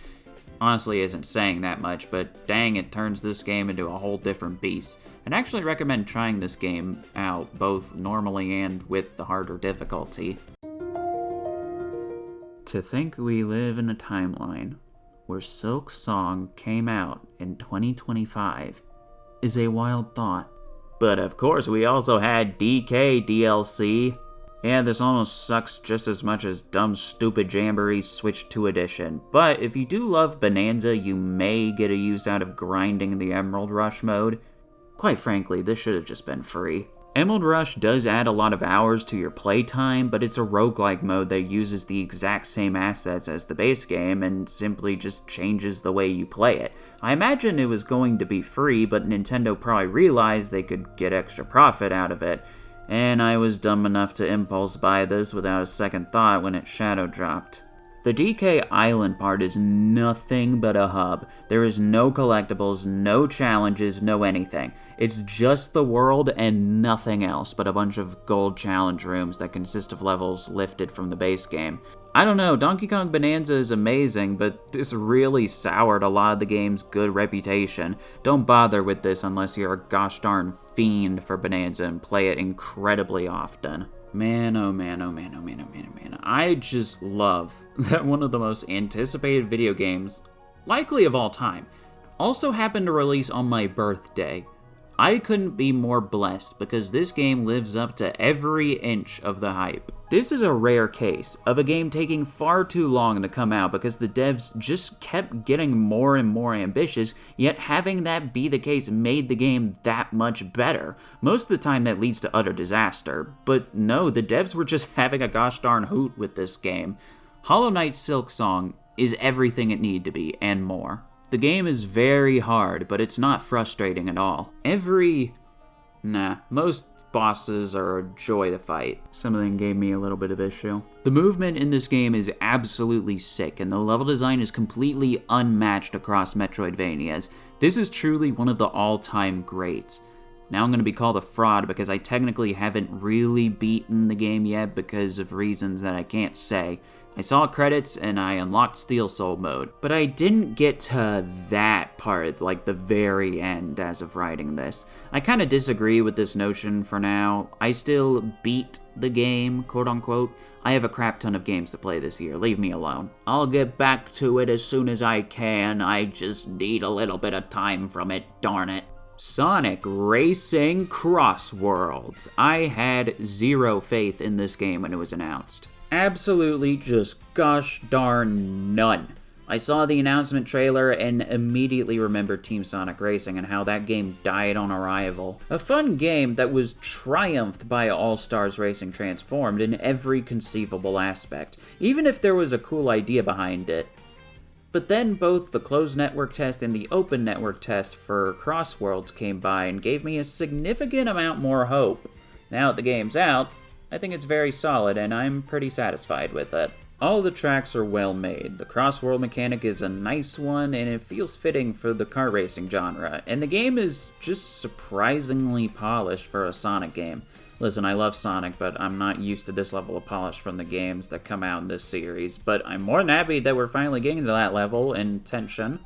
honestly isn't saying that much, but dang, it turns this game into a whole different beast. I'd actually recommend trying this game out, both normally and with the harder difficulty. To think we live in a timeline where Silksong came out in 2025 is a wild thought. But of course, we also had DK DLC. Yeah, this almost sucks just as much as dumb stupid Jamboree Switch 2 Edition, but if you do love Bananza, you may get a use out of grinding the Emerald Rush mode. Quite frankly, this should have just been free. Emerald Rush does add a lot of hours to your playtime, but it's a roguelike mode that uses the exact same assets as the base game and simply just changes the way you play it. I imagine it was going to be free, but Nintendo probably realized they could get extra profit out of it, and I was dumb enough to impulse buy this without a second thought when it shadow dropped. The DK Island part is nothing but a hub. There is no collectibles, no challenges, no anything. It's just the world and nothing else but a bunch of gold challenge rooms that consist of levels lifted from the base game. I don't know, Donkey Kong Bonanza is amazing, but this really soured a lot of the game's good reputation. Don't bother with this unless you're a gosh darn fiend for Bonanza and play it incredibly often. Man, oh man, oh man, oh man, oh man, oh man. I just love that one of the most anticipated video games, likely of all time, also happened to release on my birthday. I couldn't be more blessed because this game lives up to every inch of the hype. This is a rare case of a game taking far too long to come out because the devs just kept getting more and more ambitious, yet having that be the case made the game that much better. Most of the time that leads to utter disaster, but no, the devs were just having a gosh darn hoot with this game. Hollow Knight Silksong is everything it needed to be, and more. The game is very hard, but it's not frustrating at all. Most bosses are a joy to fight. Some of them gave me a little bit of issue. The movement in this game is absolutely sick, and the level design is completely unmatched across Metroidvanias. This is truly one of the all-time greats. Now I'm going to be called a fraud because I technically haven't really beaten the game yet because of reasons that I can't say. I saw credits and I unlocked Steel Soul mode, but I didn't get to that part, like the very end as of writing this. I kind of disagree with this notion for now. I still beat the game, quote unquote. I have a crap ton of games to play this year, leave me alone. I'll get back to it as soon as I can, I just need a little bit of time from it, darn it. Sonic Racing CrossWorlds. I had zero faith in this game when it was announced. Absolutely just gosh darn none. I saw the announcement trailer and immediately remembered Team Sonic Racing and how that game died on arrival. A fun game that was triumphed by All-Stars Racing Transformed in every conceivable aspect, even if there was a cool idea behind it. But then both the closed network test and the open network test for CrossWorlds came by and gave me a significant amount more hope. Now that the game's out, I think it's very solid and I'm pretty satisfied with it. All the tracks are well made, the cross-world mechanic is a nice one, and it feels fitting for the kart racing genre, and the game is just surprisingly polished for a Sonic game. Listen, I love Sonic, but I'm not used to this level of polish from the games that come out in this series, but I'm more than happy that we're finally getting to that level in tension.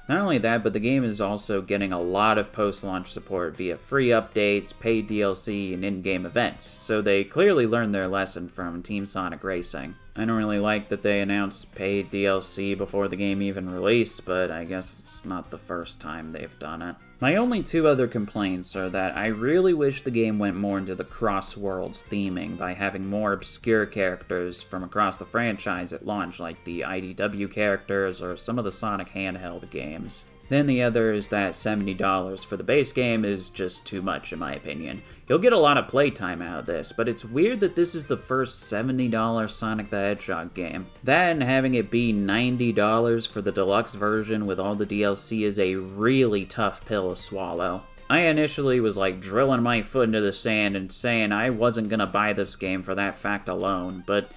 Not only that, but the game is also getting a lot of post-launch support via free updates, paid DLC, and in-game events, so they clearly learned their lesson from Team Sonic Racing. I don't really like that they announced paid DLC before the game even released, but I guess it's not the first time they've done it. My only two other complaints are that I really wish the game went more into the CrossWorlds theming by having more obscure characters from across the franchise at launch, like the IDW characters or some of the Sonic handheld games. Then the other is that $70 for the base game is just too much in my opinion. You'll get a lot of playtime out of this, but it's weird that this is the first $70 Sonic the Hedgehog game. That and having it be $90 for the deluxe version with all the DLC is a really tough pill to swallow. I initially was like drilling my foot into the sand and saying I wasn't gonna buy this game for that fact alone, but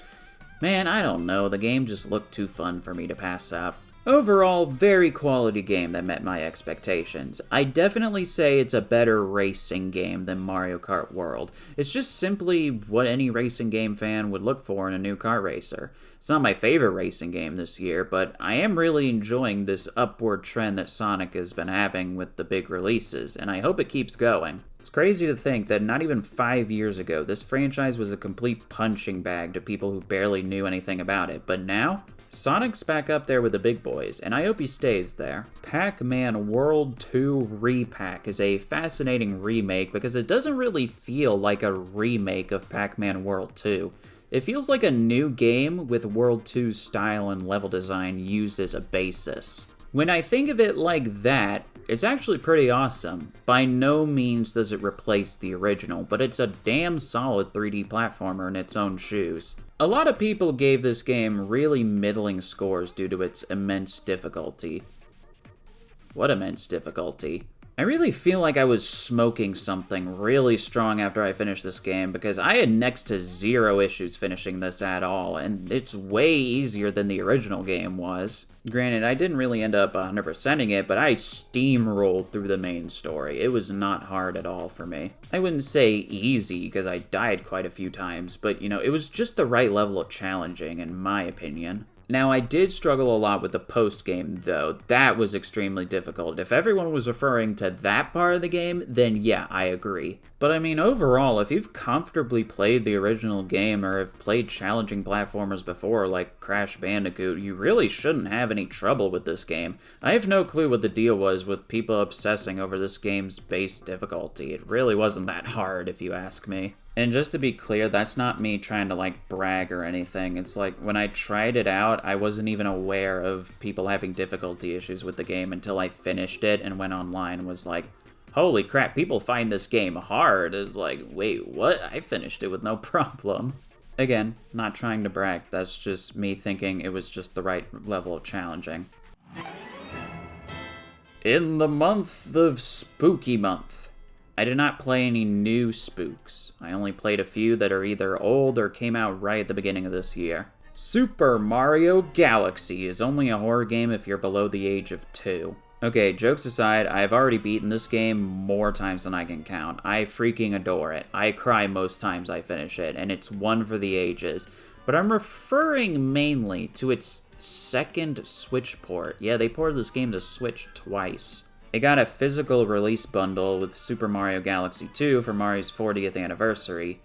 man, I don't know, the game just looked too fun for me to pass up. Overall, very quality game that met my expectations. I definitely say it's a better racing game than Mario Kart World. It's just simply what any racing game fan would look for in a new kart racer. It's not my favorite racing game this year, but I am really enjoying this upward trend that Sonic has been having with the big releases, and I hope it keeps going. It's crazy to think that not even 5 years ago, this franchise was a complete punching bag to people who barely knew anything about it, but now Sonic's back up there with the big boys, and I hope he stays there. Pac-Man World 2 Re-PAC is a fascinating remake because it doesn't really feel like a remake of Pac-Man World 2. It feels like a new game with World 2's style and level design used as a basis. When I think of it like that, it's actually pretty awesome. By no means does it replace the original, but it's a damn solid 3D platformer in its own shoes. A lot of people gave this game really middling scores due to its immense difficulty. What immense difficulty? I really feel like I was smoking something really strong after I finished this game because I had next to zero issues finishing this at all, and it's way easier than the original game was. Granted, I didn't really end up 100%ing it, but I steamrolled through the main story. It was not hard at all for me. I wouldn't say easy because I died quite a few times, but you know, it was just the right level of challenging in my opinion. Now, I did struggle a lot with the post-game, though. That was extremely difficult. If everyone was referring to that part of the game, then yeah, I agree. But I mean, overall, if you've comfortably played the original game or have played challenging platformers before, like Crash Bandicoot, you really shouldn't have any trouble with this game. I have no clue what the deal was with people obsessing over this game's base difficulty. It really wasn't that hard, if you ask me. And just to be clear, that's not me trying to like brag or anything. It's like when I tried it out, I wasn't even aware of people having difficulty issues with the game until I finished it and went online and was like, holy crap, people find this game hard. It's like, wait, what? I finished it with no problem. Again, not trying to brag. That's just me thinking it was just the right level of challenging. In the month of Spooky Month, I did not play any new spooks. I only played a few that are either old or came out right at the beginning of this year. Super Mario Galaxy is only a horror game if you're below the age of 2. Okay, jokes aside, I've already beaten this game more times than I can count. I freaking adore it. I cry most times I finish it, and it's one for the ages. But I'm referring mainly to its second Switch port. Yeah, they ported this game to Switch twice. It got a physical release bundle with Super Mario Galaxy 2 for Mario's 40th anniversary.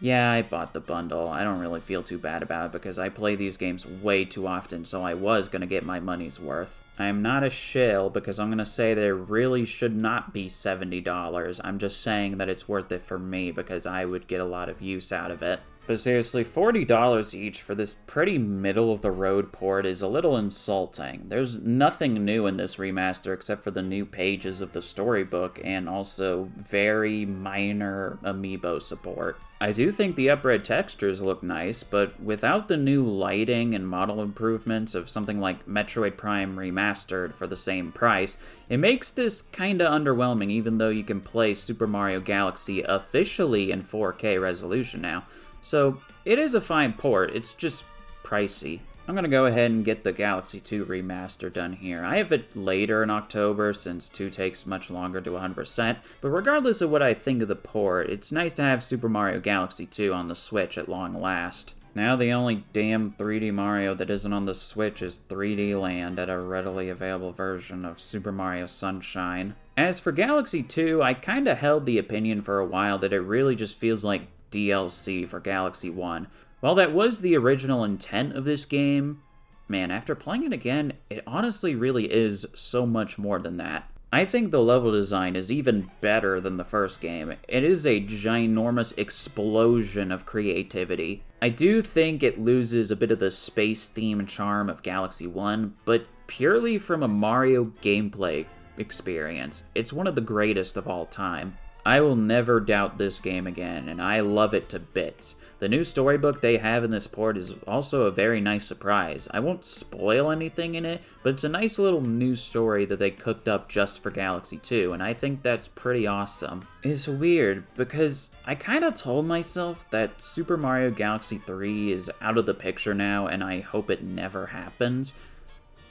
Yeah, I bought the bundle. I don't really feel too bad about it because I play these games way too often, so I was gonna get my money's worth. I'm not a shill because I'm gonna say that it really should not be $70. I'm just saying that it's worth it for me because I would get a lot of use out of it. But seriously, $40 each for this pretty middle-of-the-road port is a little insulting. There's nothing new in this remaster except for the new pages of the storybook and also very minor amiibo support. I do think the upred textures look nice, but without the new lighting and model improvements of something like Metroid Prime Remastered for the same price, it makes this kinda underwhelming even though you can play Super Mario Galaxy officially in 4K resolution now. So, it is a fine port, it's just pricey. I'm gonna go ahead and get the Galaxy 2 remaster done here. I have it later in October since 2 takes much longer to 100%, but regardless of what I think of the port, it's nice to have Super Mario Galaxy 2 on the Switch at long last. Now the only damn 3D Mario that isn't on the Switch is 3D Land at a readily available version of Super Mario Sunshine. As for Galaxy 2, I kinda held the opinion for a while that it really just feels like DLC for Galaxy 1. While that was the original intent of this game, man, after playing it again, it honestly really is so much more than that. I think the level design is even better than the first game. It is a ginormous explosion of creativity. I do think it loses a bit of the space-themed charm of Galaxy 1, but purely from a Mario gameplay experience, it's one of the greatest of all time. I will never doubt this game again, and I love it to bits. The new storybook they have in this port is also a very nice surprise. I won't spoil anything in it, but it's a nice little new story that they cooked up just for Galaxy 2, and I think that's pretty awesome. It's weird, because I kinda told myself that Super Mario Galaxy 3 is out of the picture now, and I hope it never happens.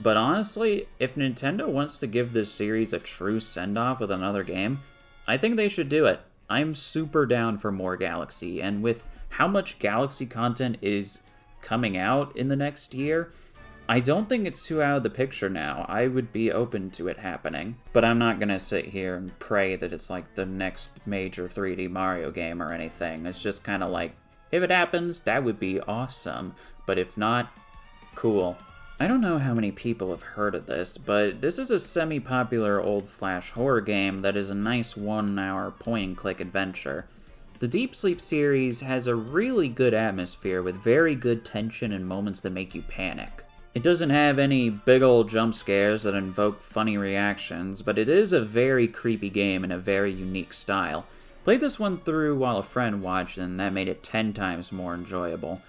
But honestly, if Nintendo wants to give this series a true send-off with another game, I think they should do it. I'm super down for more Galaxy, and with how much Galaxy content is coming out in the next year, I don't think it's too out of the picture now. I would be open to it happening. But I'm not gonna sit here and pray that it's like the next major 3D Mario game or anything. It's just kinda like, if it happens, that would be awesome. But if not, cool. I don't know how many people have heard of this, but this is a semi-popular old Flash horror game that is a nice 1-hour point-and-click adventure. The Deep Sleep series has a really good atmosphere with very good tension and moments that make you panic. It doesn't have any big old jump scares that invoke funny reactions, but it is a very creepy game in a very unique style. Played this one through while a friend watched, and that made it 10 times more enjoyable.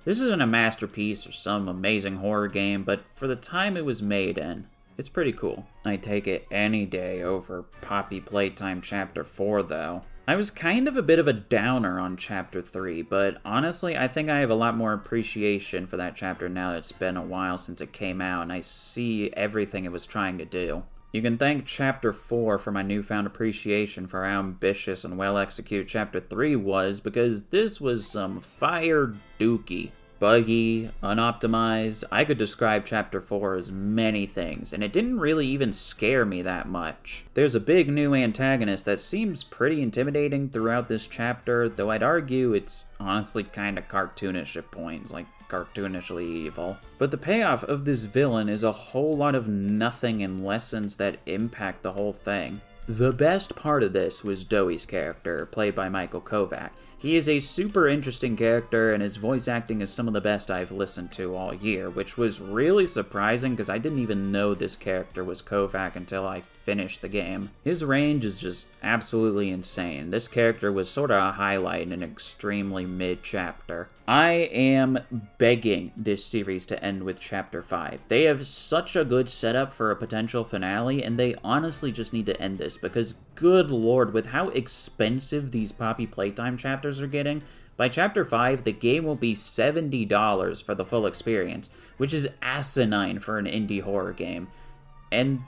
This isn't a masterpiece or some amazing horror game, but for the time it was made in, it's pretty cool. I'd take it any day over Poppy Playtime Chapter 4, though. I was kind of a bit of a downer on Chapter 3, but honestly, I think I have a lot more appreciation for that chapter now that it's been a while since it came out, and I see everything it was trying to do. You can thank Chapter 4 for my newfound appreciation for how ambitious and well-executed Chapter 3 was, because this was some fire dookie. Buggy, unoptimized, I could describe Chapter 4 as many things, and it didn't really even scare me that much. There's a big new antagonist that seems pretty intimidating throughout this chapter, though I'd argue it's honestly kinda cartoonish at points, like cartoonishly evil. But the payoff of this villain is a whole lot of nothing and lessons that impact the whole thing. The best part of this was Doey's character, played by Michael Kovac. He is a super interesting character, and his voice acting is some of the best I've listened to all year, which was really surprising because I didn't even know this character was Kovac until I finished the game. His range is just absolutely insane. This character was sort of a highlight in an extremely mid-chapter. I am begging this series to end with Chapter 5. They have such a good setup for a potential finale, and they honestly just need to end this, because good lord, with how expensive these Poppy Playtime chapters are getting, by Chapter 5, the game will be $70 for the full experience, which is asinine for an indie horror game. And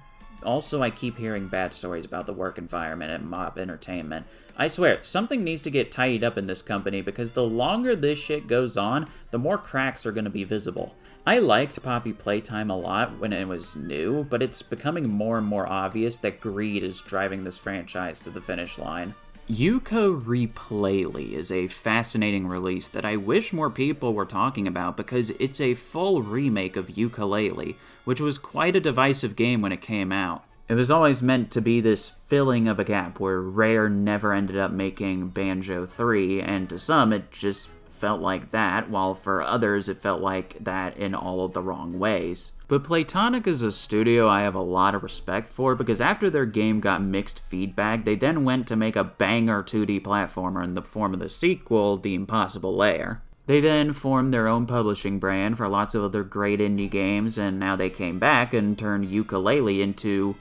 also, I keep hearing bad stories about the work environment at Mob Entertainment. I swear, something needs to get tidied up in this company, because the longer this shit goes on, the more cracks are going to be visible. I liked Poppy Playtime a lot when it was new, but it's becoming more and more obvious that greed is driving this franchise to the finish line. Yooka-Laylee is a fascinating release that I wish more people were talking about, because it's a full remake of Yooka-Laylee, which was quite a divisive game when it came out. It was always meant to be this filling of a gap where Rare never ended up making Banjo 3, and to some it just felt like that, while for others it felt like that in all of the wrong ways. But Playtonic is a studio I have a lot of respect for because after their game got mixed feedback, they then went to make a banger 2D platformer in the form of the sequel, The Impossible Lair. They then formed their own publishing brand for lots of other great indie games, and now they came back and turned Yooka-Laylee into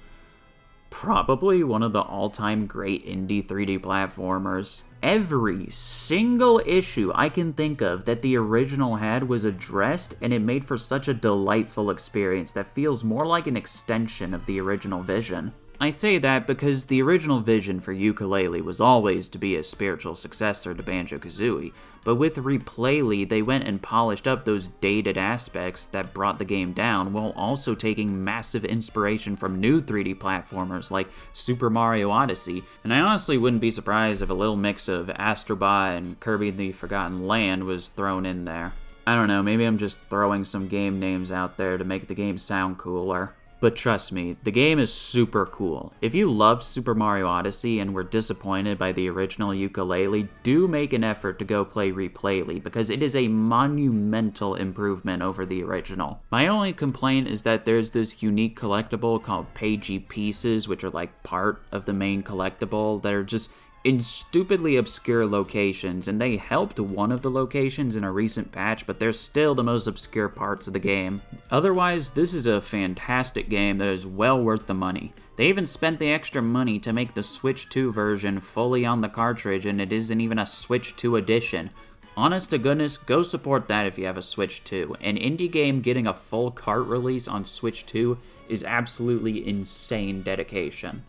probably one of the all-time great indie 3D platformers. Every single issue I can think of that the original had was addressed, and it made for such a delightful experience that feels more like an extension of the original vision. I say that because the original vision for Yooka-Laylee was always to be a spiritual successor to Banjo-Kazooie, but with Re-Playlee, they went and polished up those dated aspects that brought the game down, while also taking massive inspiration from new 3D platformers like Super Mario Odyssey, and I honestly wouldn't be surprised if a little mix of Astro Bot and Kirby the Forgotten Land was thrown in there. I don't know, maybe I'm just throwing some game names out there to make the game sound cooler. But trust me, the game is super cool. If you loved Super Mario Odyssey and were disappointed by the original Yooka-Laylee, do make an effort to go play Re-Playlee because it is a monumental improvement over the original. My only complaint is that there's this unique collectible called Pagey Pieces, which are like part of the main collectible, that are just in stupidly obscure locations, and they helped one of the locations in a recent patch, but they're still the most obscure parts of the game. Otherwise, this is a fantastic game that is well worth the money. They even spent the extra money to make the Switch 2 version fully on the cartridge, and it isn't even a Switch 2 edition. Honest to goodness, go support that if you have a Switch 2. An indie game getting a full cart release on Switch 2 is absolutely insane dedication.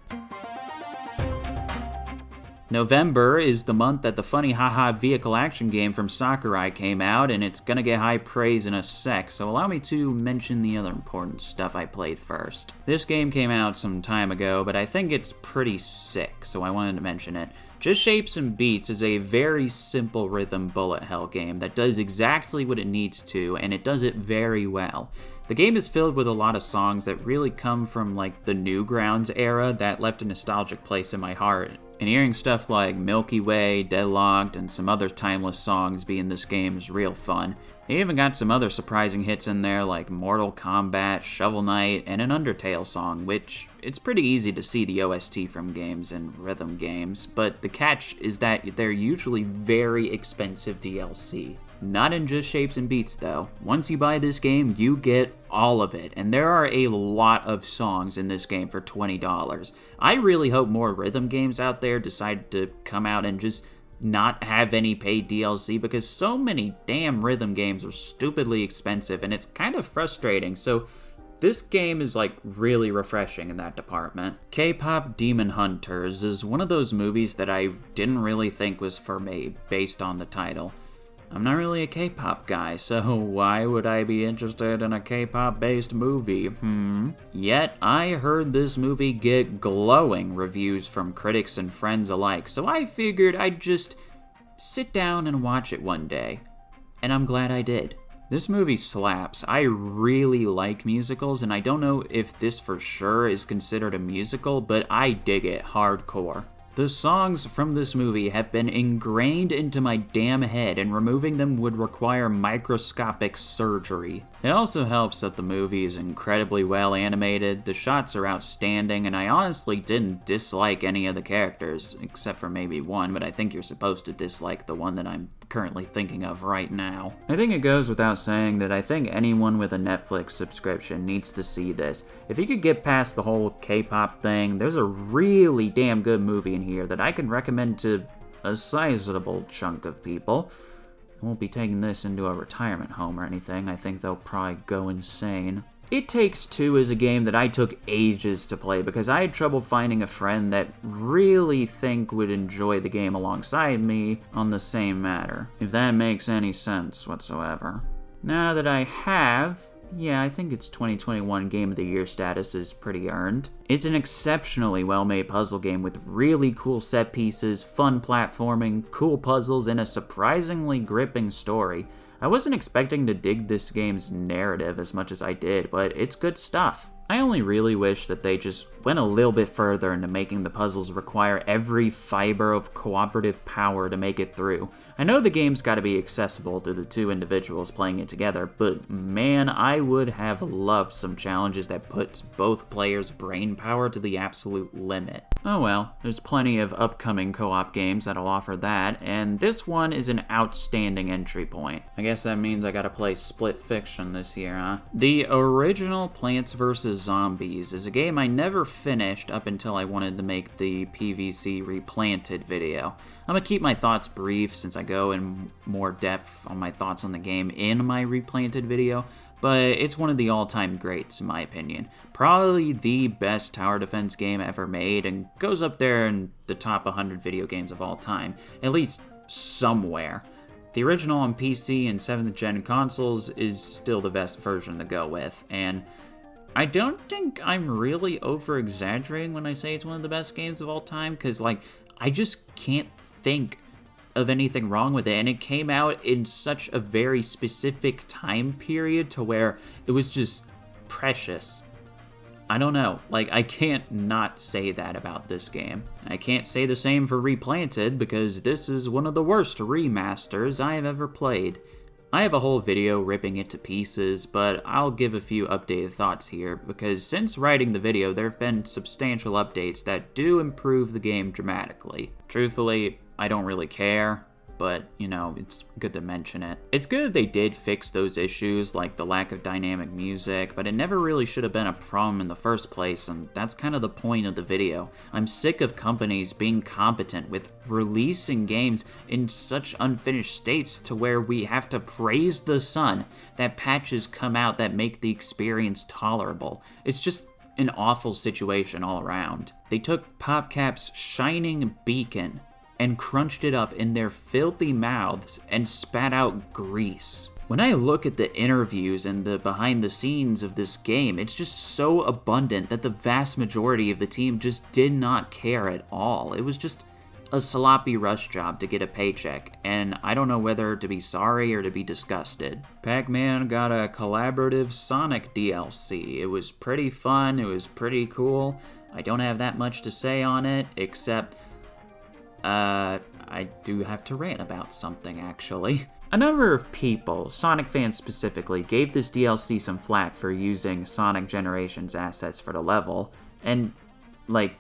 November is the month that the funny haha vehicle action game from Sakurai came out, and it's gonna get high praise in a sec, so allow me to mention the other important stuff I played first. This game came out some time ago, but I think it's pretty sick, so I wanted to mention it. Just Shapes and Beats is a very simple rhythm bullet hell game that does exactly what it needs to, and it does it very well. The game is filled with a lot of songs that really come from like the Newgrounds era that left a nostalgic place in my heart. And hearing stuff like Milky Way, Deadlocked, and some other timeless songs be in this game is real fun. They even got some other surprising hits in there like Mortal Kombat, Shovel Knight, and an Undertale song, which it's pretty easy to see the OST from games and rhythm games, but the catch is that they're usually very expensive DLC. Not in Just Shapes and Beats though. Once you buy this game, you get all of it, and there are a lot of songs in this game for $20. I really hope more rhythm games out there decide to come out and just not have any paid DLC, because so many damn rhythm games are stupidly expensive, and it's kind of frustrating, so this game is like really refreshing in that department. K-Pop Demon Hunters is one of those movies that I didn't really think was for me, based on the title. I'm not really a K-pop guy, so why would I be interested in a K-pop based movie, Yet, I heard this movie get glowing reviews from critics and friends alike, so I figured I'd just sit down and watch it one day. And I'm glad I did. This movie slaps. I really like musicals, and I don't know if this for sure is considered a musical, but I dig it hardcore. The songs from this movie have been ingrained into my damn head, and removing them would require microscopic surgery. It also helps that the movie is incredibly well animated, the shots are outstanding, and I honestly didn't dislike any of the characters, except for maybe one, but I think you're supposed to dislike the one that I'm currently thinking of right now. I think it goes without saying that I think anyone with a Netflix subscription needs to see this. If you could get past the whole K-pop thing, there's a really damn good movie in here that I can recommend to a sizable chunk of people. I won't be taking this into a retirement home or anything. I think they'll probably go insane. It Takes Two is a game that I took ages to play because I had trouble finding a friend that really would enjoy the game alongside me on the same matter, if that makes any sense whatsoever. Now that I have, yeah, I think its 2021 Game of the Year status is pretty earned. It's an exceptionally well-made puzzle game with really cool set pieces, fun platforming, cool puzzles, and a surprisingly gripping story. I wasn't expecting to dig this game's narrative as much as I did, but it's good stuff. I only really wish that they just went a little bit further into making the puzzles require every fiber of cooperative power to make it through. I know the game's gotta be accessible to the two individuals playing it together, but man, I would have loved some challenges that put both players' brain power to the absolute limit. Oh well, there's plenty of upcoming co-op games that'll offer that, and this one is an outstanding entry point. I guess that means I gotta play Split Fiction this year, huh? The original Plants vs. Zombies is a game I never finished up until I wanted to make the PVC Replanted video. I'm gonna keep my thoughts brief since I go in more depth on my thoughts on the game in my Replanted video, but it's one of the all-time greats in my opinion. Probably the best tower defense game ever made, and goes up there in the top 100 video games of all time, at least somewhere. The original on PC and 7th gen consoles is still the best version to go with, and I don't think I'm really over-exaggerating when I say it's one of the best games of all time, because, like, I just can't think of anything wrong with it, and it came out in such a very specific time period to where it was just precious. I don't know, like, I can't not say that about this game. I can't say the same for Replanted, because this is one of the worst remasters I have ever played. I have a whole video ripping it to pieces, but I'll give a few updated thoughts here, because since writing the video, there have been substantial updates that do improve the game dramatically. Truthfully, I don't really care, but, you know, it's good to mention it. It's good they did fix those issues, like the lack of dynamic music, but it never really should have been a problem in the first place, and that's kind of the point of the video. I'm sick of companies being competent with releasing games in such unfinished states to where we have to praise the sun that patches come out that make the experience tolerable. It's just an awful situation all around. They took PopCap's shining beacon and crunched it up in their filthy mouths and spat out grease. When I look at the interviews and the behind the scenes of this game, it's just so abundant that the vast majority of the team just did not care at all. It was just a sloppy rush job to get a paycheck, and I don't know whether to be sorry or to be disgusted. Pac-Man got a collaborative Sonic DLC. It was pretty fun, it was pretty cool. I don't have that much to say on it, except I do have to rant about something, actually. A number of people, Sonic fans specifically, gave this DLC some flack for using Sonic Generations assets for the level, and, like,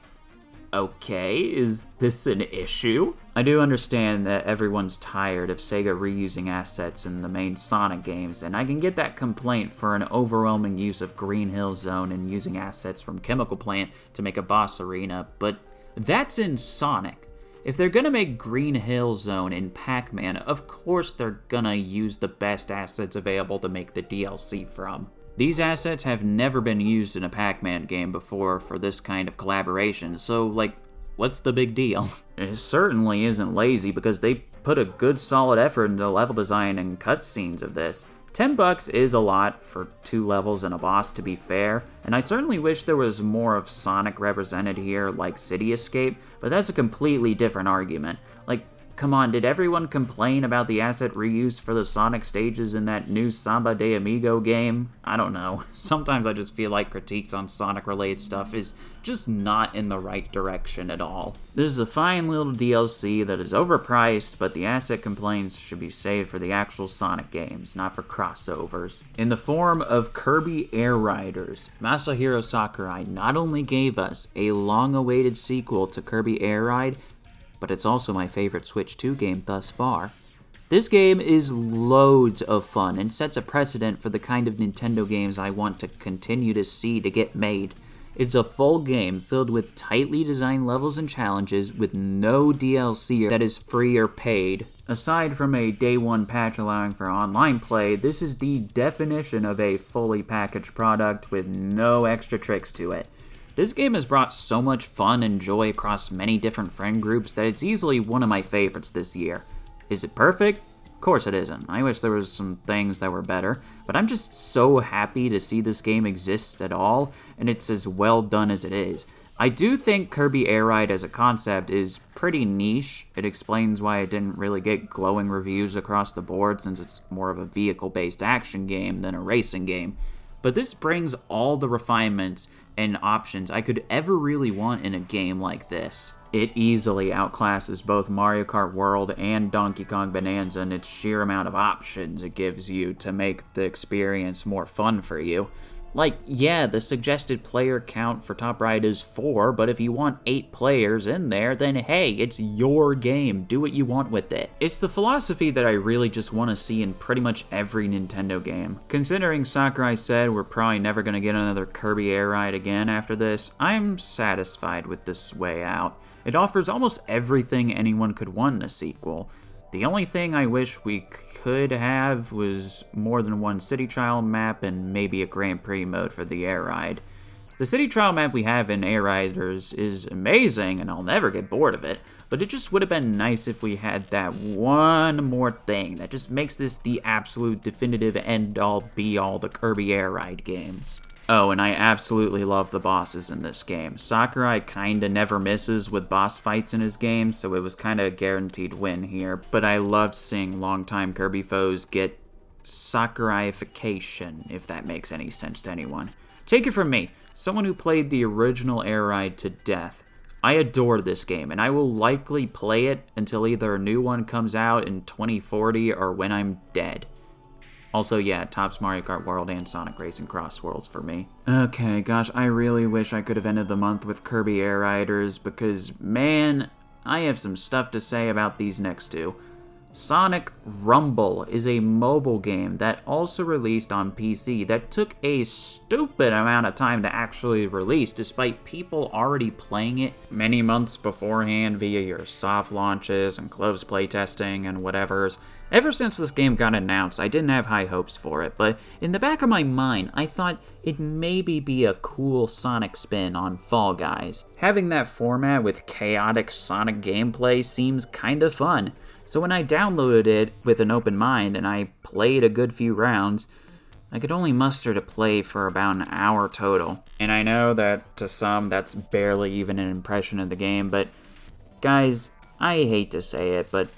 okay, is this an issue? I do understand that everyone's tired of Sega reusing assets in the main Sonic games, and I can get that complaint for an overwhelming use of Green Hill Zone and using assets from Chemical Plant to make a boss arena, but that's in Sonic. If they're gonna make Green Hill Zone in Pac-Man, of course they're gonna use the best assets available to make the DLC from. These assets have never been used in a Pac-Man game before for this kind of collaboration, so, like, what's the big deal? It certainly isn't lazy, because they put a good solid effort into level design and cutscenes of this. $10 is a lot for 2 levels and a boss, to be fair, and I certainly wish there was more of Sonic represented here, like City Escape, but that's a completely different argument. Like, come on, did everyone complain about the asset reuse for the Sonic stages in that new Samba de Amigo game? I don't know. Sometimes I just feel like critiques on Sonic-related stuff is just not in the right direction at all. This is a fine little DLC that is overpriced, but the asset complaints should be saved for the actual Sonic games, not for crossovers. In the form of Kirby Air Riders, Masahiro Sakurai not only gave us a long-awaited sequel to Kirby Air Ride, but it's also my favorite Switch 2 game thus far. This game is loads of fun and sets a precedent for the kind of Nintendo games I want to continue to see to get made. It's a full game filled with tightly designed levels and challenges with no DLC that is free or paid. Aside from a day one patch allowing for online play, this is the definition of a fully packaged product with no extra tricks to it. This game has brought so much fun and joy across many different friend groups that it's easily one of my favorites this year. Is it perfect? Of course it isn't. I wish there was some things that were better, but I'm just so happy to see this game exist at all, and it's as well done as it is. I do think Kirby Air Ride as a concept is pretty niche. It explains why it didn't really get glowing reviews across the board, since it's more of a vehicle-based action game than a racing game. but this brings all the refinements and options I could ever really want in a game like this. It easily outclasses both Mario Kart World and Donkey Kong Bonanza in its sheer amount of options it gives you to make the experience more fun for you. Like, yeah, the suggested player count for Top Right is 4, but if you want 8 players in there, then hey, it's your game. Do what you want with it. It's the philosophy that I really just want to see in pretty much every Nintendo game. Considering Sakurai said we're probably never going to get another Kirby Air Ride again after this, I'm satisfied with this way out. It offers almost everything anyone could want in a sequel. The only thing I wish we could have was more than one City Trial map and maybe a Grand Prix mode for the Air Ride. The City Trial map we have in Air Riders is amazing and I'll never get bored of it, but it just would have been nice if we had that one more thing that just makes this the absolute definitive end-all be-all the Kirby Air Ride games. Oh, and I absolutely love the bosses in this game. Sakurai kinda never misses with boss fights in his games, so it was kinda a guaranteed win here, but I loved seeing longtime Kirby foes get Sakuraification, if that makes any sense to anyone. Take it from me, someone who played the original Air Ride to death. I adore this game, and I will likely play it until either a new one comes out in 2040 or when I'm dead. Also, yeah, tops Mario Kart World and Sonic Racing CrossWorlds for me. Okay, gosh, I really wish I could have ended the month with Kirby Air Riders because, man, I have some stuff to say about these next two. Sonic Rumble is a mobile game that also released on PC that took a stupid amount of time to actually release, despite people already playing it many months beforehand via your soft launches and closed playtesting and whatevers. Ever since this game got announced, I didn't have high hopes for it, but in the back of my mind, I thought it'd maybe be a cool Sonic spin on Fall Guys. Having that format with chaotic Sonic gameplay seems kinda fun. So when I downloaded it with an open mind and I played a good few rounds, I could only muster to play for about an hour total. And I know that to some that's barely even an impression of the game, but guys, I hate to say it, but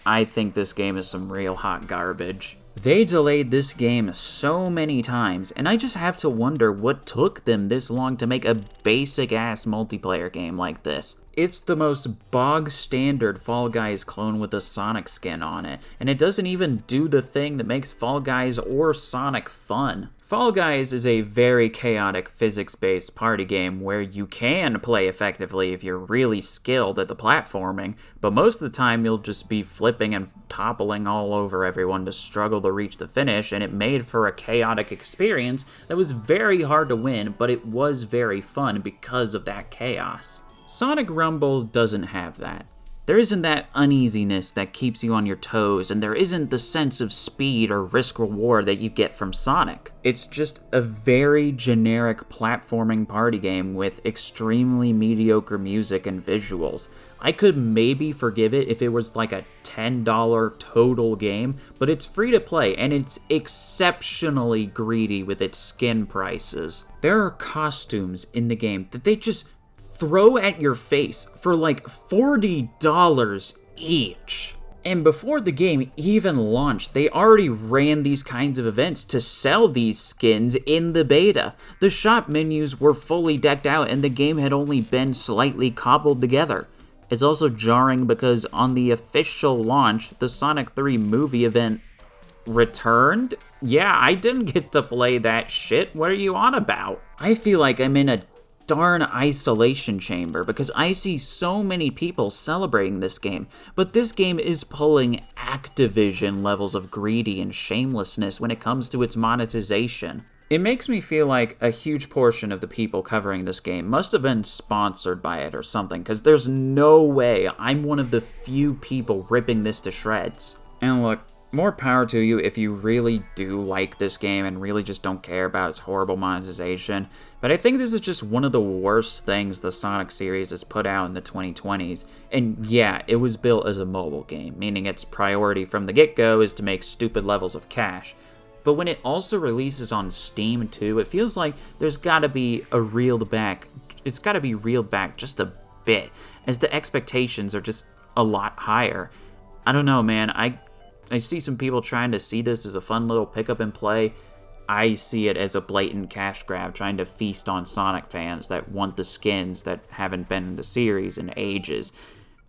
I think this game is some real hot garbage. They delayed this game so many times, and I just have to wonder what took them this long to make a basic-ass multiplayer game like this. It's the most bog-standard Fall Guys clone with a Sonic skin on it, and it doesn't even do the thing that makes Fall Guys or Sonic fun. Fall Guys is a very chaotic physics-based party game where you can play effectively if you're really skilled at the platforming, but most of the time you'll just be flipping and toppling all over everyone to struggle to reach the finish, and it made for a chaotic experience that was very hard to win, but it was very fun because of that chaos. Sonic Rumble doesn't have that. There isn't that uneasiness that keeps you on your toes, and there isn't the sense of speed or risk-reward that you get from Sonic. It's just a very generic platforming party game with extremely mediocre music and visuals. I could maybe forgive it if it was like a $10 total game, but it's free to play, and it's exceptionally greedy with its skin prices. There are costumes in the game that they just throw at your face for like $40 each. And before the game even launched, they already ran these kinds of events to sell these skins in the beta. The shop menus were fully decked out and the game had only been slightly cobbled together. It's also jarring because on the official launch, the Sonic 3 movie event returned? Yeah, I didn't get to play that shit. What are you on about? I feel like I'm in a darn isolation chamber because I see so many people celebrating this game, but this game is pulling Activision levels of greedy and shamelessness when it comes to its monetization. It makes me feel like a huge portion of the people covering this game must have been sponsored by it or something, because there's no way I'm one of the few people ripping this to shreds. And look, more power to you if you really do like this game and really just don't care about its horrible monetization, but I think this is just one of the worst things the Sonic series has put out in the 2020s. And yeah, it was built as a mobile game, meaning its priority from the get-go is to make stupid levels of cash. But when it also releases on Steam too, it feels like it's gotta be reeled back just a bit, as the expectations are just a lot higher. I don't know, man, I see some people trying to see this as a fun little pick up and play. I see it as a blatant cash grab trying to feast on Sonic fans that want the skins that haven't been in the series in ages.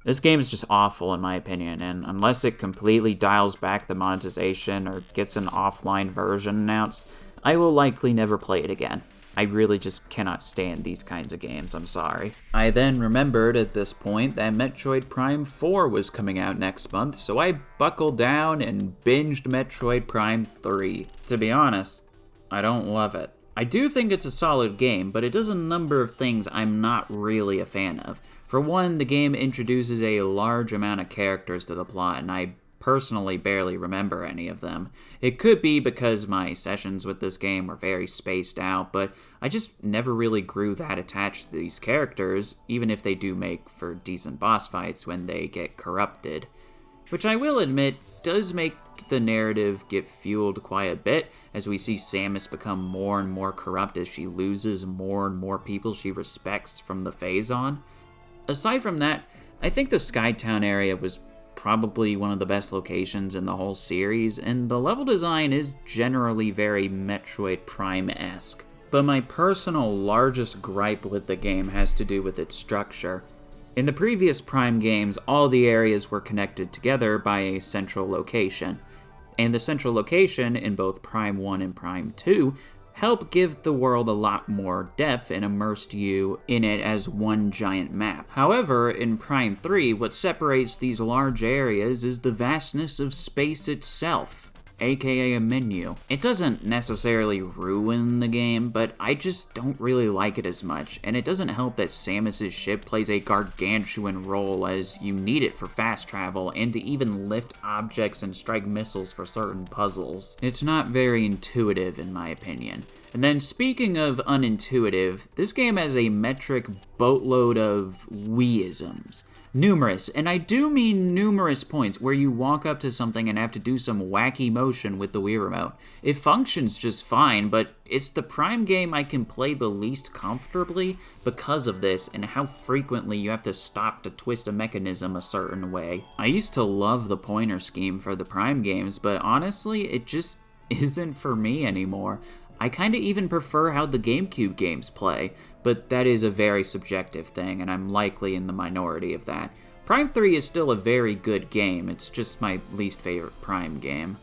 This game is just awful in my opinion, and unless it completely dials back the monetization or gets an offline version announced, I will likely never play it again. I really just cannot stand these kinds of games, I'm sorry. I then remembered at this point that Metroid Prime 4 was coming out next month, so I buckled down and binged Metroid Prime 3. To be honest, I don't love it. I do think it's a solid game, but it does a number of things I'm not really a fan of. For one, the game introduces a large amount of characters to the plot, and I personally barely remember any of them. It could be because my sessions with this game were very spaced out, but I just never really grew that attached to these characters, even if they do make for decent boss fights when they get corrupted. Which I will admit does make the narrative get fueled quite a bit, as we see Samus become more and more corrupt as she loses more and more people she respects from the Phazon. Aside from that, I think the Skytown area was probably one of the best locations in the whole series, and the level design is generally very Metroid Prime-esque. But my personal largest gripe with the game has to do with its structure. In the previous Prime games, all the areas were connected together by a central location, and the central location in both Prime 1 and Prime 2 help give the world a lot more depth and immersed you in it as one giant map. However, in Prime 3, what separates these large areas is the vastness of space itself, aka a menu. It doesn't necessarily ruin the game, but I just don't really like it as much, and it doesn't help that Samus's ship plays a gargantuan role as you need it for fast travel and to even lift objects and strike missiles for certain puzzles. It's not very intuitive in my opinion. And then speaking of unintuitive, this game has a metric boatload of Wii-isms. Numerous, and I do mean numerous points where you walk up to something and have to do some wacky motion with the Wii remote. It functions just fine, but it's the Prime game I can play the least comfortably because of this and how frequently you have to stop to twist a mechanism a certain way. I used to love the pointer scheme for the Prime games, but honestly, it just isn't for me anymore. I kinda even prefer how the GameCube games play, but that is a very subjective thing, and I'm likely in the minority of that. Prime 3 is still a very good game, it's just my least favorite Prime game.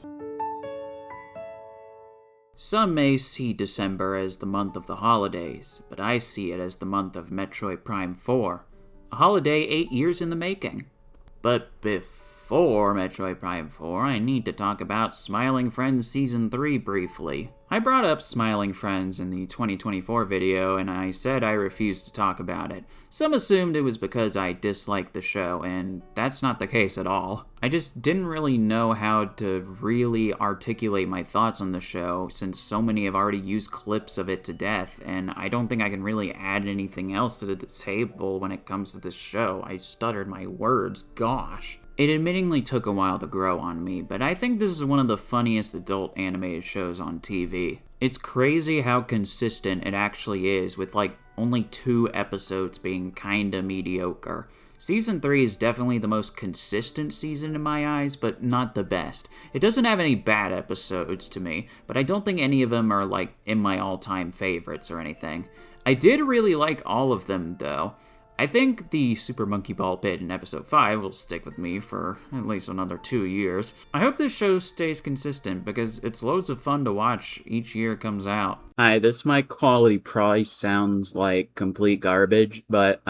Some may see December as the month of the holidays, but I see it as the month of Metroid Prime 4, a holiday 8 years in the making. But before Metroid Prime 4, I need to talk about Smiling Friends Season 3 briefly. I brought up Smiling Friends in the 2024 video, and I said I refused to talk about it. Some assumed it was because I disliked the show, and that's not the case at all. I just didn't really know how to really articulate my thoughts on the show, since so many have already used clips of it to death, and I don't think I can really add anything else to the table when it comes to this show. I stuttered my words, gosh. It admittingly took a while to grow on me, but I think this is one of the funniest adult animated shows on TV. It's crazy how consistent it actually is, with like only 2 episodes being kinda mediocre. Season 3 is definitely the most consistent season in my eyes, but not the best. It doesn't have any bad episodes to me, but I don't think any of them are like in my all-time favorites or anything. I did really like all of them though. I think the Super Monkey Ball bit in episode 5 will stick with me for at least another 2 years. I hope this show stays consistent because it's loads of fun to watch each year it comes out. Hi, this mic quality probably sounds like complete garbage, but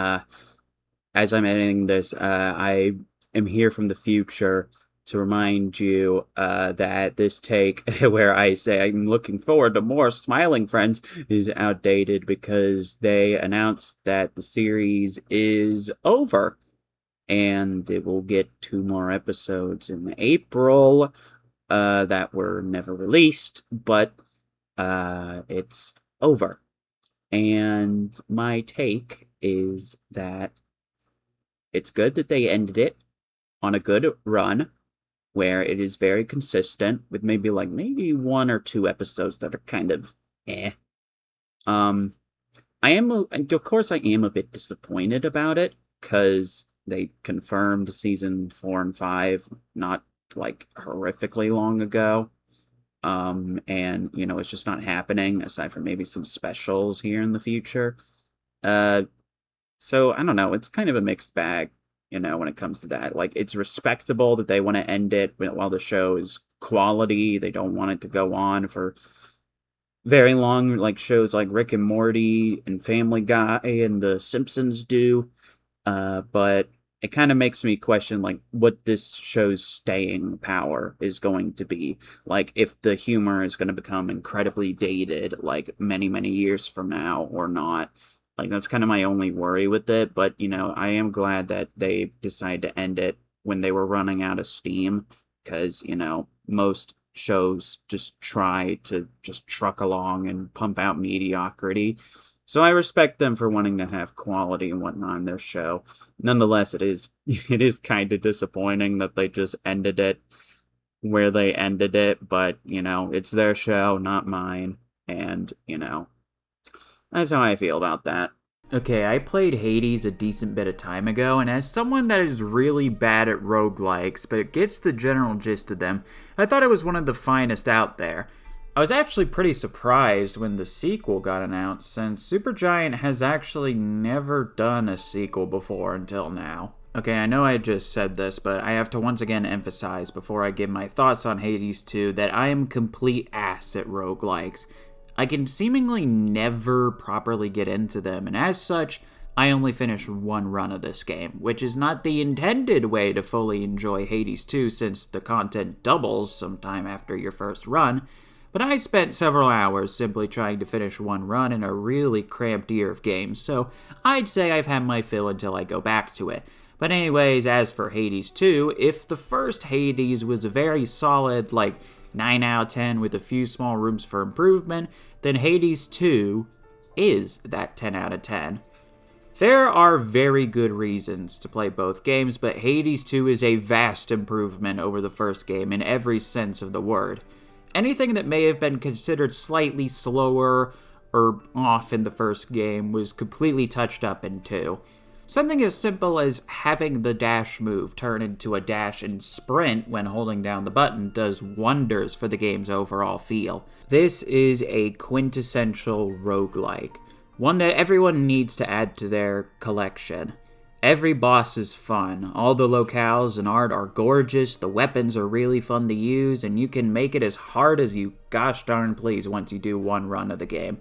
as I'm editing this, I am here from the future to remind you that this take where I say I'm looking forward to more Smiling Friends is outdated because they announced that the series is over and it will get 2 more episodes in April that were never released, but it's over. And my take is that it's good that they ended it on a good run, where it is very consistent, with maybe 1 or 2 episodes that are kind of eh. Of course I am a bit disappointed about it, because they confirmed season 4 and 5 not, horrifically long ago. And, it's just not happening, aside from maybe some specials here in the future. Uh, so I don't know, it's kind of a mixed bag, when it comes to that. Like, it's respectable that they want to end it while the show is quality. They don't want it to go on for very long, like shows like Rick and Morty and Family Guy and The Simpsons do. But it kind of makes me question, like, what this show's staying power is going to be. Like, if the humor is going to become incredibly dated, like, many, many years from now or not. Like, that's kind of my only worry with it. But, I am glad that they decided to end it when they were running out of steam. Because, most shows just try to just truck along and pump out mediocrity. So I respect them for wanting to have quality and whatnot in their show. Nonetheless, it is it is kind of disappointing that they just ended it where they ended it, but it's their show, not mine, and that's how I feel about that. Okay, I played Hades a decent bit of time ago, and as someone that is really bad at roguelikes, but it gets the general gist of them, I thought it was one of the finest out there. I was actually pretty surprised when the sequel got announced, since Supergiant has actually never done a sequel before until now. Okay, I know I just said this, but I have to once again emphasize before I give my thoughts on Hades 2 that I am complete ass at roguelikes. I can seemingly never properly get into them, and as such, I only finished one run of this game, which is not the intended way to fully enjoy Hades 2 since the content doubles sometime after your first run, but I spent several hours simply trying to finish one run in a really cramped year of games, so I'd say I've had my fill until I go back to it. But anyways, as for Hades 2, if the first Hades was a very solid, 9 out of 10 with a few small rooms for improvement, then Hades 2 is that 10 out of 10. There are very good reasons to play both games, but Hades 2 is a vast improvement over the first game in every sense of the word. Anything that may have been considered slightly slower or off in the first game was completely touched up in 2. Something as simple as having the dash move turn into a dash and sprint when holding down the button does wonders for the game's overall feel. This is a quintessential roguelike, one that everyone needs to add to their collection. Every boss is fun, all the locales and art are gorgeous, the weapons are really fun to use, and you can make it as hard as you gosh darn please once you do one run of the game.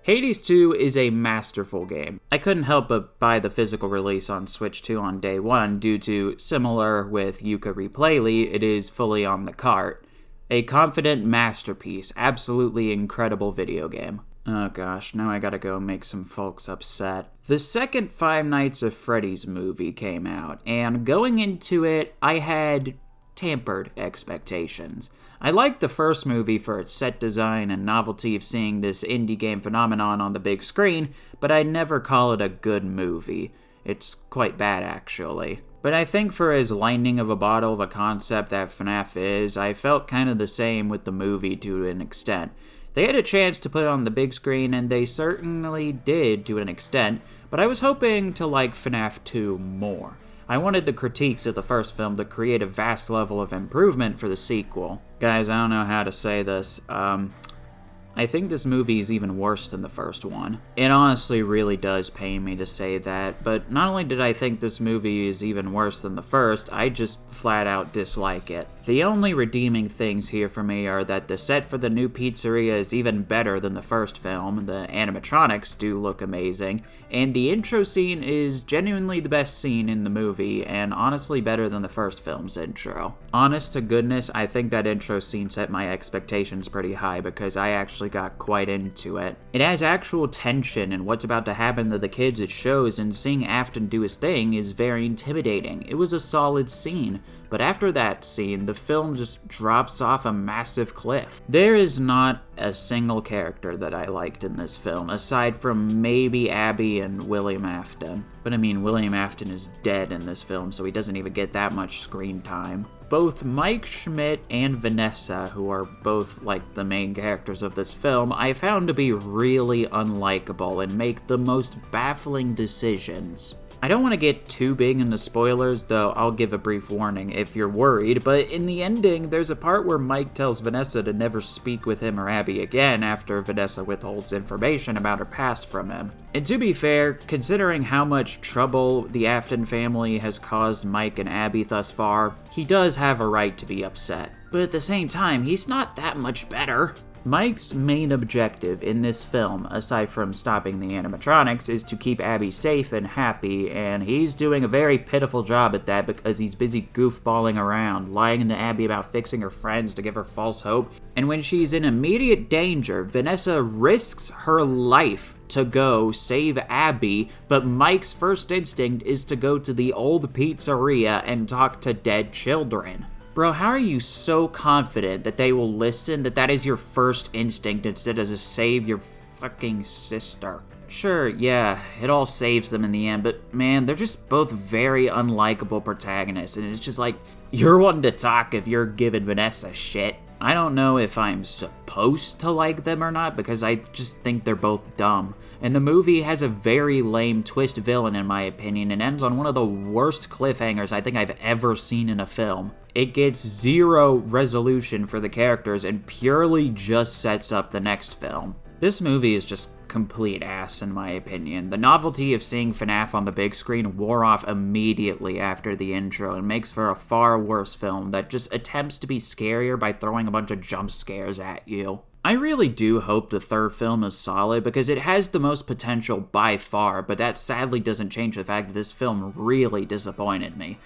Hades 2 is a masterful game. I couldn't help but buy the physical release on Switch 2 on day one due to, similar with Yooka-Replay, it is fully on the cart. A confident masterpiece, absolutely incredible video game. Oh gosh, now I gotta go make some folks upset. The second Five Nights at Freddy's movie came out, and going into it, I had tampered expectations. I liked the first movie for its set design and novelty of seeing this indie game phenomenon on the big screen, but I'd never call it a good movie. It's quite bad, actually. But I think for as lightning of a bottle of a concept that FNAF is, I felt kind of the same with the movie to an extent. They had a chance to put it on the big screen, and they certainly did to an extent, but I was hoping to like FNAF 2 more. I wanted the critiques of the first film to create a vast level of improvement for the sequel. Guys, I don't know how to say this. I think this movie is even worse than the first one. It honestly really does pain me to say that, but not only did I think this movie is even worse than the first, I just flat out dislike it. The only redeeming things here for me are that the set for the new pizzeria is even better than the first film, the animatronics do look amazing, and the intro scene is genuinely the best scene in the movie, and honestly better than the first film's intro. Honest to goodness, I think that intro scene set my expectations pretty high because I actually got quite into it. It has actual tension and what's about to happen to the kids it shows, and seeing Afton do his thing is very intimidating. It was a solid scene, but after that scene, the film just drops off a massive cliff. There is not a single character that I liked in this film, aside from maybe Abby and William Afton. But I mean, William Afton is dead in this film, so he doesn't even get that much screen time. Both Mike Schmidt and Vanessa, who are both the main characters of this film, I found to be really unlikable and make the most baffling decisions. I don't want to get too big into spoilers, though I'll give a brief warning if you're worried, but in the ending, there's a part where Mike tells Vanessa to never speak with him or Abby again after Vanessa withholds information about her past from him. And to be fair, considering how much trouble the Afton family has caused Mike and Abby thus far, he does have a right to be upset. But at the same time, he's not that much better. Mike's main objective in this film, aside from stopping the animatronics, is to keep Abby safe and happy, and he's doing a very pitiful job at that because he's busy goofballing around, lying to Abby about fixing her friends to give her false hope. And when she's in immediate danger, Vanessa risks her life to go save Abby, but Mike's first instinct is to go to the old pizzeria and talk to dead children. Bro, how are you so confident that they will listen, that is your first instinct instead of to save your fucking sister? Sure, yeah, it all saves them in the end, but man, they're just both very unlikable protagonists, and it's just like, you're one to talk if you're giving Vanessa shit. I don't know if I'm supposed to like them or not, because I just think they're both dumb. And the movie has a very lame twist villain, in my opinion, and ends on one of the worst cliffhangers I think I've ever seen in a film. It gets zero resolution for the characters and purely just sets up the next film. This movie is just complete ass, in my opinion. The novelty of seeing FNAF on the big screen wore off immediately after the intro and makes for a far worse film that just attempts to be scarier by throwing a bunch of jump scares at you. I really do hope the third film is solid because it has the most potential by far, but that sadly doesn't change the fact that this film really disappointed me.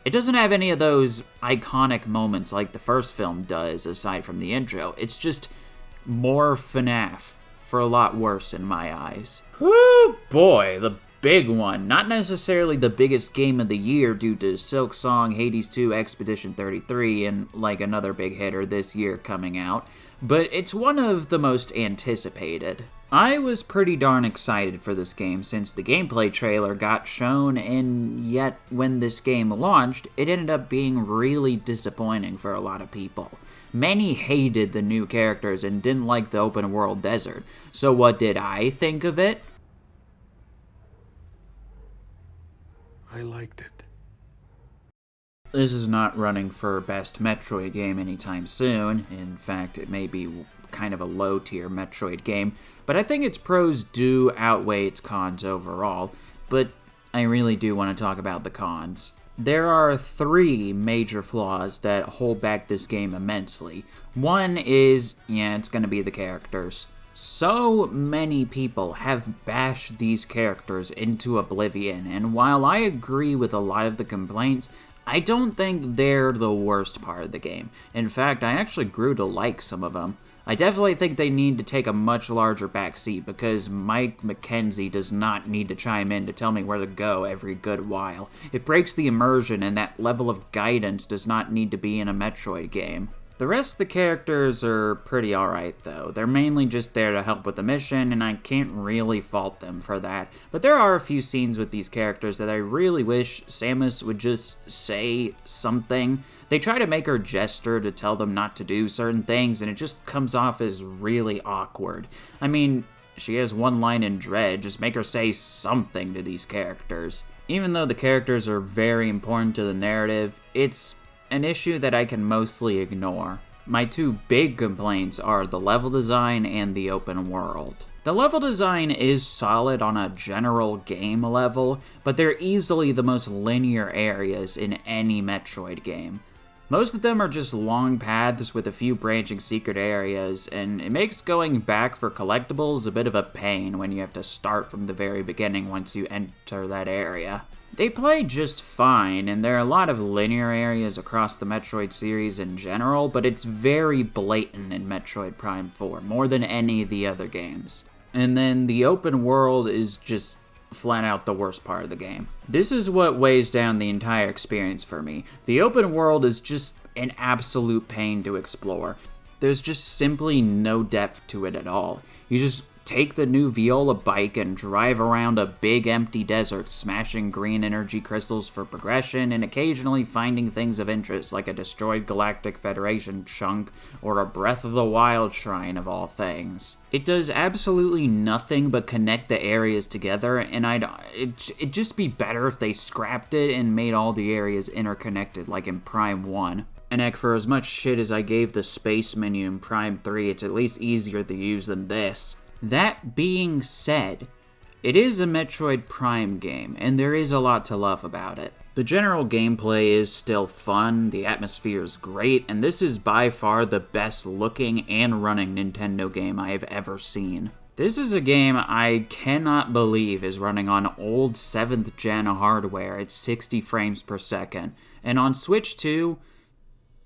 It doesn't have any of those iconic moments like the first film does, aside from the intro. It's just more FNAF, for a lot worse in my eyes. Whoo boy, the big one. Not necessarily the biggest game of the year due to Silksong, Hades 2, Expedition 33, and like another big hitter this year coming out, but it's one of the most anticipated. I was pretty darn excited for this game since the gameplay trailer got shown, and yet when this game launched, it ended up being really disappointing for a lot of people. Many hated the new characters and didn't like the open world desert. So what did I think of it? I liked it. This is not running for best Metroid game anytime soon. In fact, it may be kind of a low-tier Metroid game, but I think its pros do outweigh its cons overall, but I really do want to talk about the cons. There are 3 major flaws that hold back this game immensely. One is, it's going to be the characters. So many people have bashed these characters into oblivion, and while I agree with a lot of the complaints, I don't think they're the worst part of the game. In fact, I actually grew to like some of them. I definitely think they need to take a much larger backseat because Mike McKenzie does not need to chime in to tell me where to go every good while. It breaks the immersion, and that level of guidance does not need to be in a Metroid game. The rest of the characters are pretty alright though. They're mainly just there to help with the mission, and I can't really fault them for that. But there are a few scenes with these characters that I really wish Samus would just say something. They try to make her gesture to tell them not to do certain things, and it just comes off as really awkward. I mean, she has one line in Dread, just make her say something to these characters. Even though the characters are very important to the narrative, it's an issue that I can mostly ignore. My 2 big complaints are the level design and the open world. The level design is solid on a general game level, but they're easily the most linear areas in any Metroid game. Most of them are just long paths with a few branching secret areas, and it makes going back for collectibles a bit of a pain when you have to start from the very beginning once you enter that area. They play just fine, and there are a lot of linear areas across the Metroid series in general, but it's very blatant in Metroid Prime 4, more than any of the other games. And then the open world is just flat out the worst part of the game. This is what weighs down the entire experience for me. The open world is just an absolute pain to explore. There's just simply no depth to it at all. You just take the new Viola bike and drive around a big empty desert, smashing green energy crystals for progression and occasionally finding things of interest like a destroyed Galactic Federation chunk or a Breath of the Wild shrine of all things. It does absolutely nothing but connect the areas together, and it'd just be better if they scrapped it and made all the areas interconnected like in Prime 1. And heck, for as much shit as I gave the space menu in Prime 3, it's at least easier to use than this. That being said, it is a Metroid Prime game, and there is a lot to love about it. The general gameplay is still fun, the atmosphere is great, and this is by far the best looking and running Nintendo game I have ever seen. This is a game I cannot believe is running on old 7th gen hardware at 60 frames per second, and on Switch 2,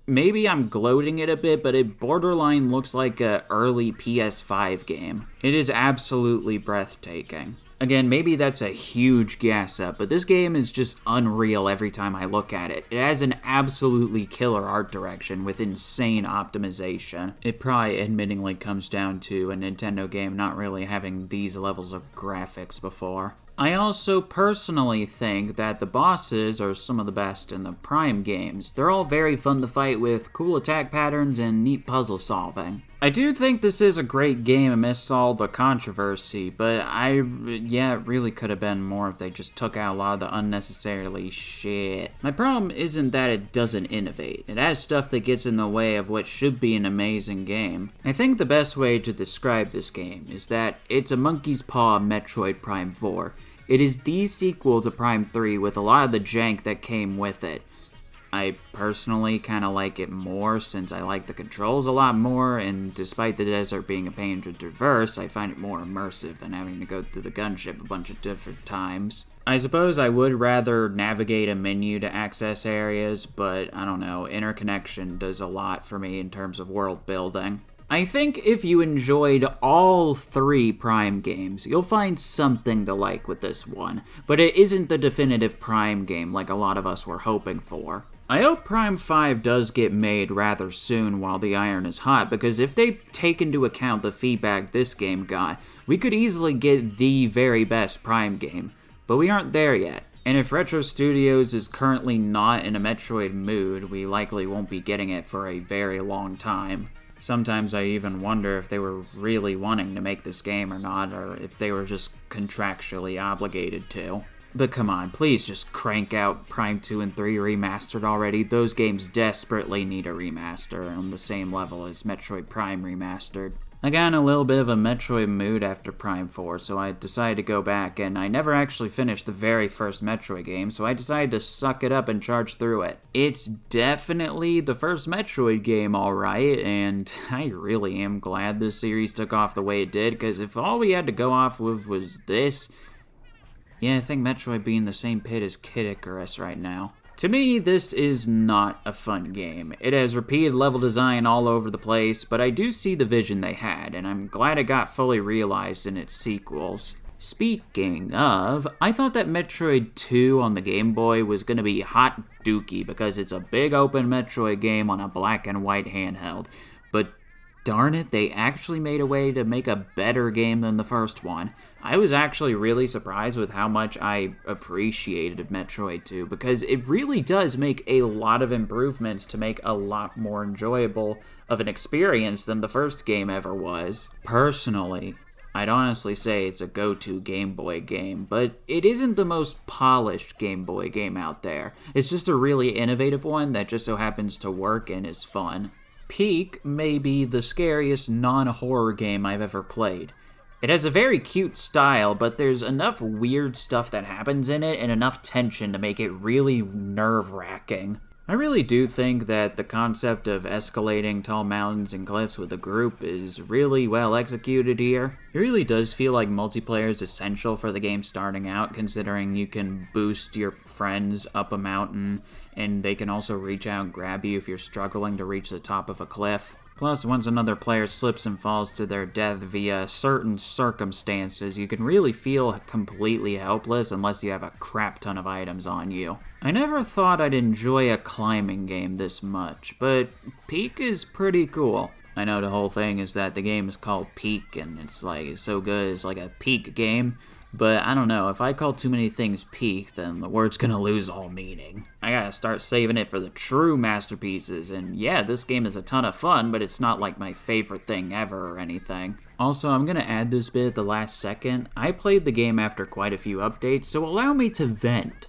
maybe I'm gloating it a bit, but it borderline looks like an early PS5 game. It is absolutely breathtaking. Again, maybe that's a huge gas up, but this game is just unreal every time I look at it. It has an absolutely killer art direction with insane optimization. It probably admittingly comes down to a Nintendo game not really having these levels of graphics before. I also personally think that the bosses are some of the best in the Prime games. They're all very fun to fight with, cool attack patterns, and neat puzzle solving. I do think this is a great game amidst all the controversy, but it really could have been more if they just took out a lot of the unnecessarily shit. My problem isn't that it doesn't innovate. It has stuff that gets in the way of what should be an amazing game. I think the best way to describe this game is that it's a monkey's paw Metroid Prime 4. It is the sequel to Prime 3 with a lot of the jank that came with it. I personally kind of like it more since I like the controls a lot more, and despite the desert being a pain to traverse, I find it more immersive than having to go through the gunship a bunch of different times. I suppose I would rather navigate a menu to access areas, but I don't know, interconnection does a lot for me in terms of world building. I think if you enjoyed all 3 Prime games, you'll find something to like with this one, but it isn't the definitive Prime game like a lot of us were hoping for. I hope Prime 5 does get made rather soon while the iron is hot, because if they take into account the feedback this game got, we could easily get the very best Prime game, but we aren't there yet. And if Retro Studios is currently not in a Metroid mood, we likely won't be getting it for a very long time. Sometimes I even wonder if they were really wanting to make this game or not, or if they were just contractually obligated to. But come on, please just crank out Prime 2 and 3 remastered already. Those games desperately need a remaster on the same level as Metroid Prime remastered. I got in a little bit of a Metroid mood after Prime 4, so I decided to go back, and I never actually finished the very first Metroid game, so I decided to suck it up and charge through it. It's definitely the first Metroid game, alright, and I really am glad this series took off the way it did, because if all we had to go off with was this, I think Metroid be in the same pit as Kid Icarus right now. To me, this is not a fun game. It has repeated level design all over the place, but I do see the vision they had, and I'm glad it got fully realized in its sequels. Speaking of, I thought that Metroid 2 on the Game Boy was gonna be hot dookie because it's a big open Metroid game on a black and white handheld, but darn it, they actually made a way to make a better game than the first one. I was actually really surprised with how much I appreciated Metroid 2, because it really does make a lot of improvements to make a lot more enjoyable of an experience than the first game ever was. Personally, I'd honestly say it's a go-to Game Boy game, but it isn't the most polished Game Boy game out there. It's just a really innovative one that just so happens to work and is fun. Peak may be the scariest non-horror game I've ever played. It has a very cute style, but there's enough weird stuff that happens in it and enough tension to make it really nerve-wracking. I really do think that the concept of escalating tall mountains and cliffs with a group is really well executed here. It really does feel like multiplayer is essential for the game starting out, considering you can boost your friends up a mountain, and they can also reach out and grab you if you're struggling to reach the top of a cliff. Plus, once another player slips and falls to their death via certain circumstances, you can really feel completely helpless unless you have a crap ton of items on you. I never thought I'd enjoy a climbing game this much, but Peak is pretty cool. I know the whole thing is that the game is called Peak, and it's so good, it's like a Peak game. But I don't know, if I call too many things peak, then the word's gonna lose all meaning. I gotta start saving it for the true masterpieces, and yeah, this game is a ton of fun, but it's not like my favorite thing ever or anything. Also, I'm gonna add this bit at the last second. I played the game after quite a few updates, so allow me to vent.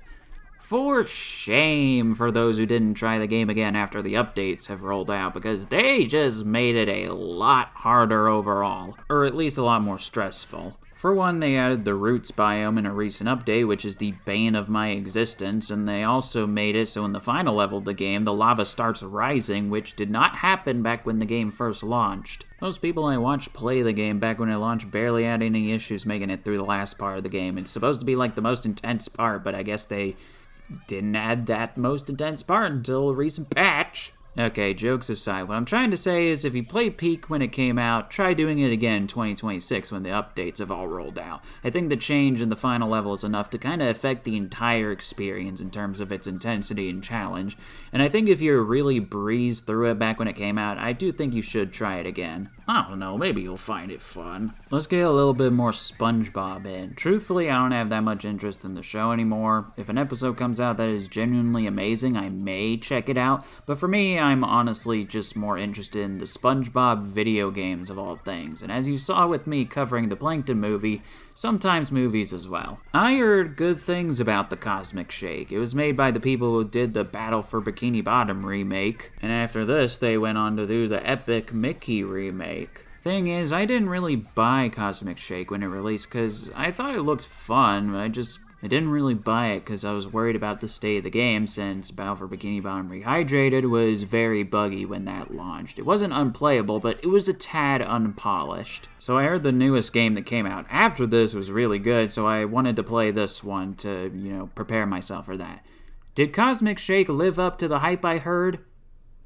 For shame for those who didn't try the game again after the updates have rolled out, because they just made it a lot harder overall, or at least a lot more stressful. For one, they added the Roots biome in a recent update, which is the bane of my existence, and they also made it so in the final level of the game, the lava starts rising, which did not happen back when the game first launched. Most people I watched play the game back when it launched barely had any issues making it through the last part of the game. It's supposed to be like the most intense part, but I guess they didn't add that most intense part until a recent patch. Okay, jokes aside, what I'm trying to say is if you played Peak when it came out, try doing it again in 2026 when the updates have all rolled out. I think the change in the final level is enough to kind of affect the entire experience in terms of its intensity and challenge, and I think if you really breezed through it back when it came out, I do think you should try it again. I don't know, maybe you'll find it fun. Let's get a little bit more SpongeBob in. Truthfully, I don't have that much interest in the show anymore. If an episode comes out that is genuinely amazing, I may check it out, but for me, I'm honestly just more interested in the SpongeBob video games of all things, and as you saw with me covering the Plankton movie, sometimes movies as well. I heard good things about the Cosmic Shake. It was made by the people who did the Battle for Bikini Bottom remake, and after this they went on to do the epic Mickey remake. Thing is, I didn't really buy Cosmic Shake when it released because I thought it looked fun, but I didn't really buy it because I was worried about the state of the game since Battle for Bikini Bottom Rehydrated was very buggy when that launched. It wasn't unplayable, but it was a tad unpolished. So I heard the newest game that came out after this was really good, so I wanted to play this one to, prepare myself for that. Did Cosmic Shake live up to the hype I heard?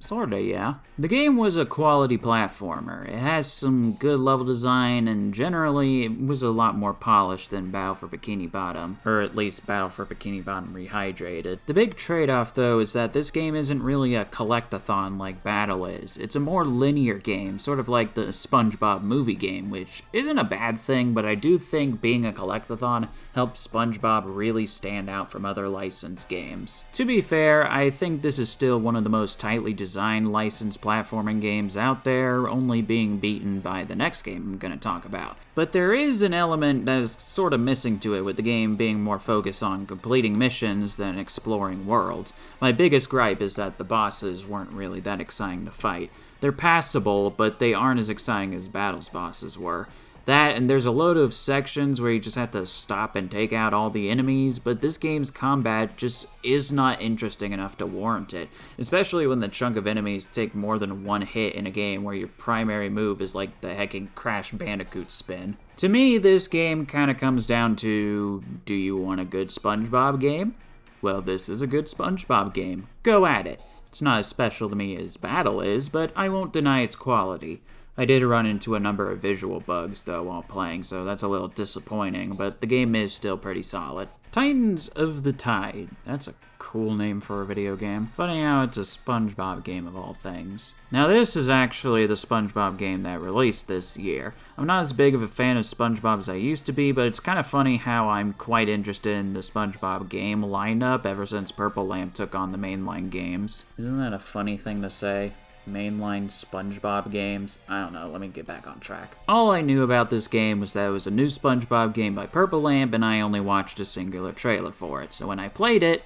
Sorta, yeah. The game was a quality platformer. It has some good level design, and generally, it was a lot more polished than Battle for Bikini Bottom, or at least Battle for Bikini Bottom Rehydrated. The big trade-off, though, is that this game isn't really a collect-a-thon like Battle is. It's a more linear game, sort of like the SpongeBob movie game, which isn't a bad thing, but I do think being a collect-a-thon helps SpongeBob really stand out from other licensed games. To be fair, I think this is still one of the most tightly designed licensed platforming games out there, only being beaten by the next game I'm going to talk about. But there is an element that is sort of missing to it, with the game being more focused on completing missions than exploring worlds. My biggest gripe is that the bosses weren't really that exciting to fight. They're passable, but they aren't as exciting as Battle's bosses were. That, and there's a load of sections where you just have to stop and take out all the enemies, but this game's combat just is not interesting enough to warrant it, especially when the chunk of enemies take more than one hit in a game where your primary move is like the heckin' Crash Bandicoot spin. To me, this game kinda comes down to, do you want a good SpongeBob game? Well, this is a good SpongeBob game. Go at it. It's not as special to me as Battle is, but I won't deny its quality. I did run into a number of visual bugs, though, while playing, so that's a little disappointing, but the game is still pretty solid. Titans of the Tide. That's a cool name for a video game. Funny how it's a SpongeBob game of all things. Now, this is actually the SpongeBob game that released this year. I'm not as big of a fan of SpongeBob as I used to be, but it's kind of funny how I'm quite interested in the SpongeBob game lineup ever since Purple Lamp took on the mainline games. Isn't that a funny thing to say? Mainline SpongeBob games. I don't know, let me get back on track. All I knew about this game was that it was a new SpongeBob game by Purple Lamp, and I only watched a singular trailer for it, so when I played it,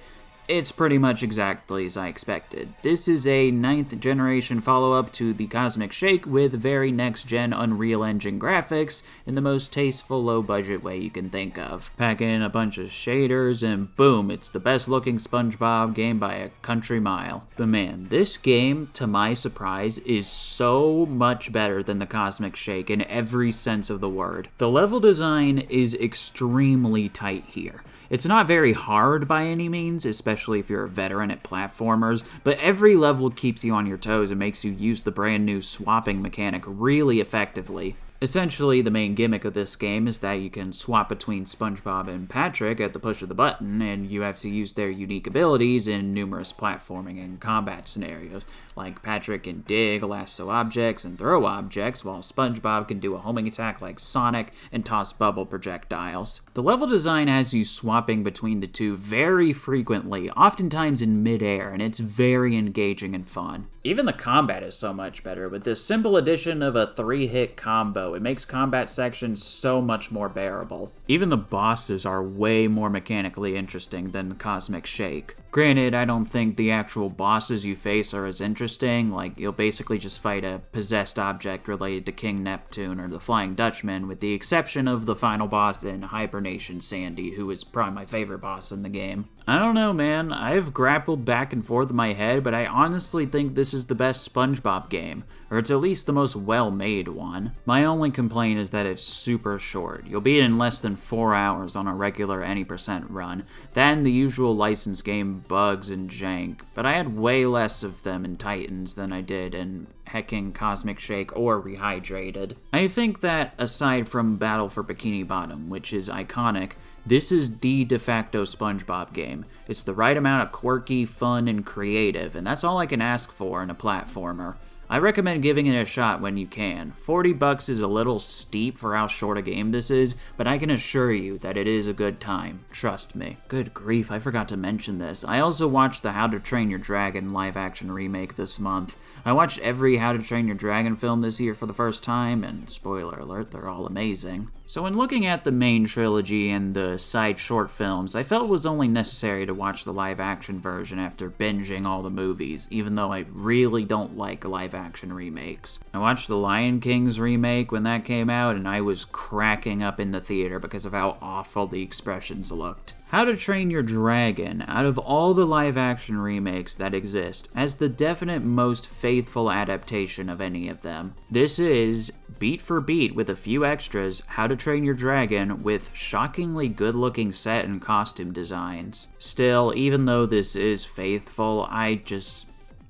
it's pretty much exactly as I expected. This is a 9th generation follow-up to the Cosmic Shake with very next-gen Unreal Engine graphics in the most tasteful low-budget way you can think of. Pack in a bunch of shaders and boom, it's the best-looking SpongeBob game by a country mile. But man, this game, to my surprise, is so much better than the Cosmic Shake in every sense of the word. The level design is extremely tight here. It's not very hard by any means, especially if you're a veteran at platformers, but every level keeps you on your toes and makes you use the brand new swapping mechanic really effectively. Essentially, the main gimmick of this game is that you can swap between SpongeBob and Patrick at the push of the button, and you have to use their unique abilities in numerous platforming and combat scenarios, like Patrick can dig, lasso objects, and throw objects, while SpongeBob can do a homing attack like Sonic and toss bubble projectiles. The level design has you swapping between the two very frequently, oftentimes in mid-air, and it's very engaging and fun. Even the combat is so much better. With this simple addition of a 3-hit combo, it makes combat sections so much more bearable. Even the bosses are way more mechanically interesting than Cosmic Shake. Granted, I don't think the actual bosses you face are as interesting, like you'll basically just fight a possessed object related to King Neptune or the Flying Dutchman, with the exception of the final boss in Hibernation Sandy, who is probably my favorite boss in the game. I don't know, man. I've grappled back and forth in my head, but I honestly think this is the best SpongeBob game, or it's at least the most well-made one. My only complaint is that it's super short. You'll beat it in less than 4 hours on a regular any percent run. That and the usual licensed game bugs and jank, but I had way less of them in Titans than I did in hecking Cosmic Shake or Rehydrated. I think that, aside from Battle for Bikini Bottom, which is iconic, this is the de facto SpongeBob game. It's the right amount of quirky, fun, and creative, and that's all I can ask for in a platformer. I recommend giving it a shot when you can. $40 is a little steep for how short a game this is, but I can assure you that it is a good time. Trust me. Good grief, I forgot to mention this. I also watched the How to Train Your Dragon live-action remake this month. I watched every How to Train Your Dragon film this year for the first time, and spoiler alert, they're all amazing. So when looking at the main trilogy and the side short films, I felt it was only necessary to watch the live-action version after binging all the movies, even though I really don't like live-action remakes. I watched the Lion King's remake when that came out, and I was cracking up in the theater because of how awful the expressions looked. How to Train Your Dragon, out of all the live-action remakes that exist, has the definite most faithful adaptation of any of them. This is, beat for beat with a few extras, How to Train Your Dragon with shockingly good-looking set and costume designs. Still, even though this is faithful, I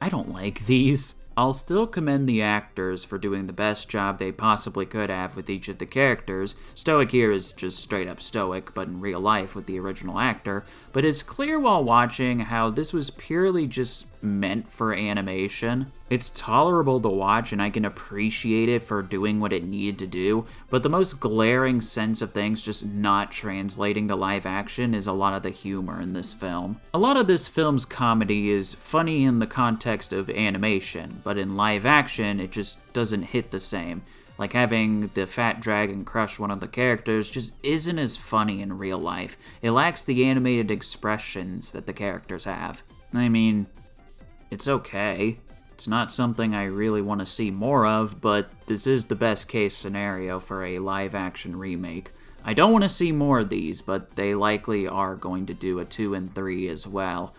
don't like these. I'll still commend the actors for doing the best job they possibly could have with each of the characters. Stoic here is just straight up stoic, but in real life with the original actor. But it's clear while watching how this was purely just meant for animation. It's tolerable to watch and I can appreciate it for doing what it needed to do, but the most glaring sense of things just not translating to live action is a lot of the humor in this film. A lot of this film's comedy is funny in the context of animation, but in live action it just doesn't hit the same. Like having the fat dragon crush one of the characters just isn't as funny in real life. It lacks the animated expressions that the characters have. I mean, it's okay. It's not something I really want to see more of, but this is the best case scenario for a live-action remake. I don't want to see more of these, but they likely are going to do a 2 and 3 as well.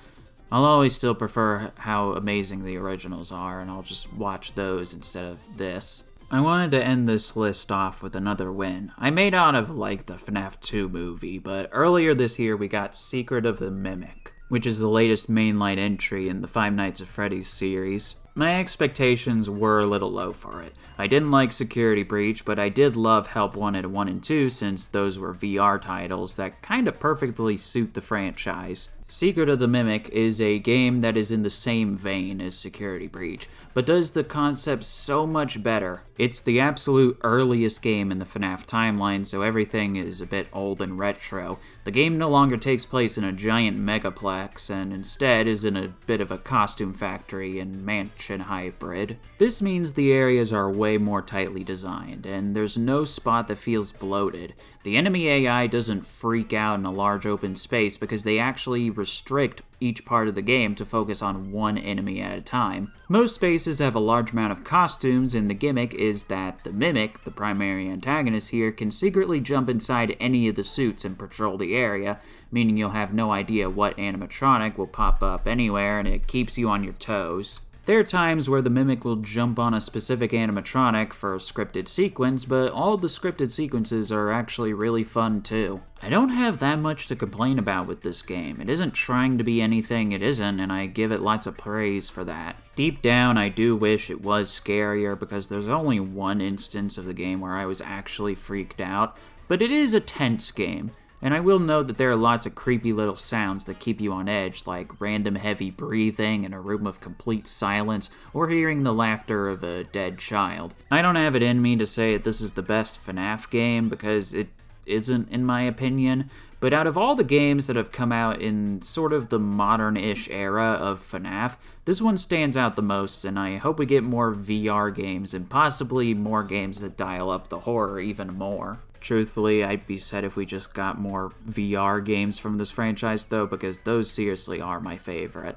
I'll always still prefer how amazing the originals are, and I'll just watch those instead of this. I wanted to end this list off with another win. I may not have liked the FNAF 2 movie, but earlier this year we got Secret of the Mimic, which is the latest mainline entry in the Five Nights at Freddy's series. My expectations were a little low for it. I didn't like Security Breach, but I did love Help Wanted 1 and 2 since those were VR titles that kinda perfectly suit the franchise. Secret of the Mimic is a game that is in the same vein as Security Breach, but does the concept so much better. It's the absolute earliest game in the FNAF timeline, so everything is a bit old and retro. The game no longer takes place in a giant megaplex, and instead is in a bit of a costume factory and mansion hybrid. This means the areas are way more tightly designed, and there's no spot that feels bloated. The enemy AI doesn't freak out in a large open space because they actually restrict each part of the game to focus on one enemy at a time. Most spaces have a large amount of costumes, and the gimmick is that the Mimic, the primary antagonist here, can secretly jump inside any of the suits and patrol the area, meaning you'll have no idea what animatronic will pop up anywhere, and it keeps you on your toes. There are times where the Mimic will jump on a specific animatronic for a scripted sequence, but all the scripted sequences are actually really fun too. I don't have that much to complain about with this game. It isn't trying to be anything it isn't, and I give it lots of praise for that. Deep down, I do wish it was scarier, because there's only one instance of the game where I was actually freaked out, but it is a tense game. And I will note that there are lots of creepy little sounds that keep you on edge, like random heavy breathing in a room of complete silence, or hearing the laughter of a dead child. I don't have it in me to say that this is the best FNAF game, because it isn't, in my opinion, but out of all the games that have come out in sort of the modern-ish era of FNAF, this one stands out the most, and I hope we get more VR games, and possibly more games that dial up the horror even more. Truthfully, I'd be sad if we just got more VR games from this franchise, though, because those seriously are my favorite.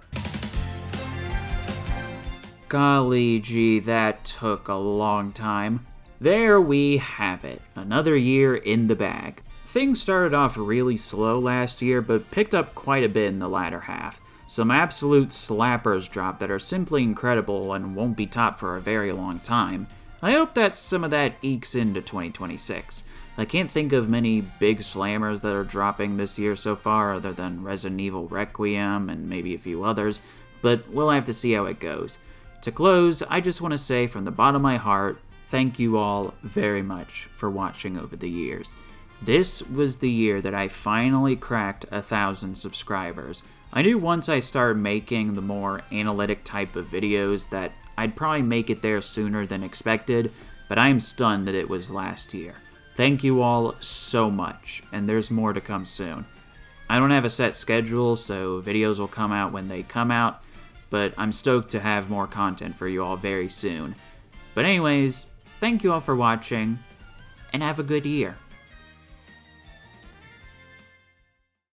Golly gee, that took a long time. There we have it, another year in the bag. Things started off really slow last year, but picked up quite a bit in the latter half. Some absolute slappers dropped that are simply incredible and won't be topped for a very long time. I hope that some of that ekes into 2026. I can't think of many big slammers that are dropping this year so far, other than Resident Evil Requiem and maybe a few others, but we'll have to see how it goes. To close, I just want to say from the bottom of my heart, thank you all very much for watching over the years. This was the year that I finally cracked 1,000 subscribers. I knew once I started making the more analytic type of videos that I'd probably make it there sooner than expected, but I am stunned that it was last year. Thank you all so much, and there's more to come soon. I don't have a set schedule, so videos will come out when they come out, but I'm stoked to have more content for you all very soon. But anyways, thank you all for watching, and have a good year.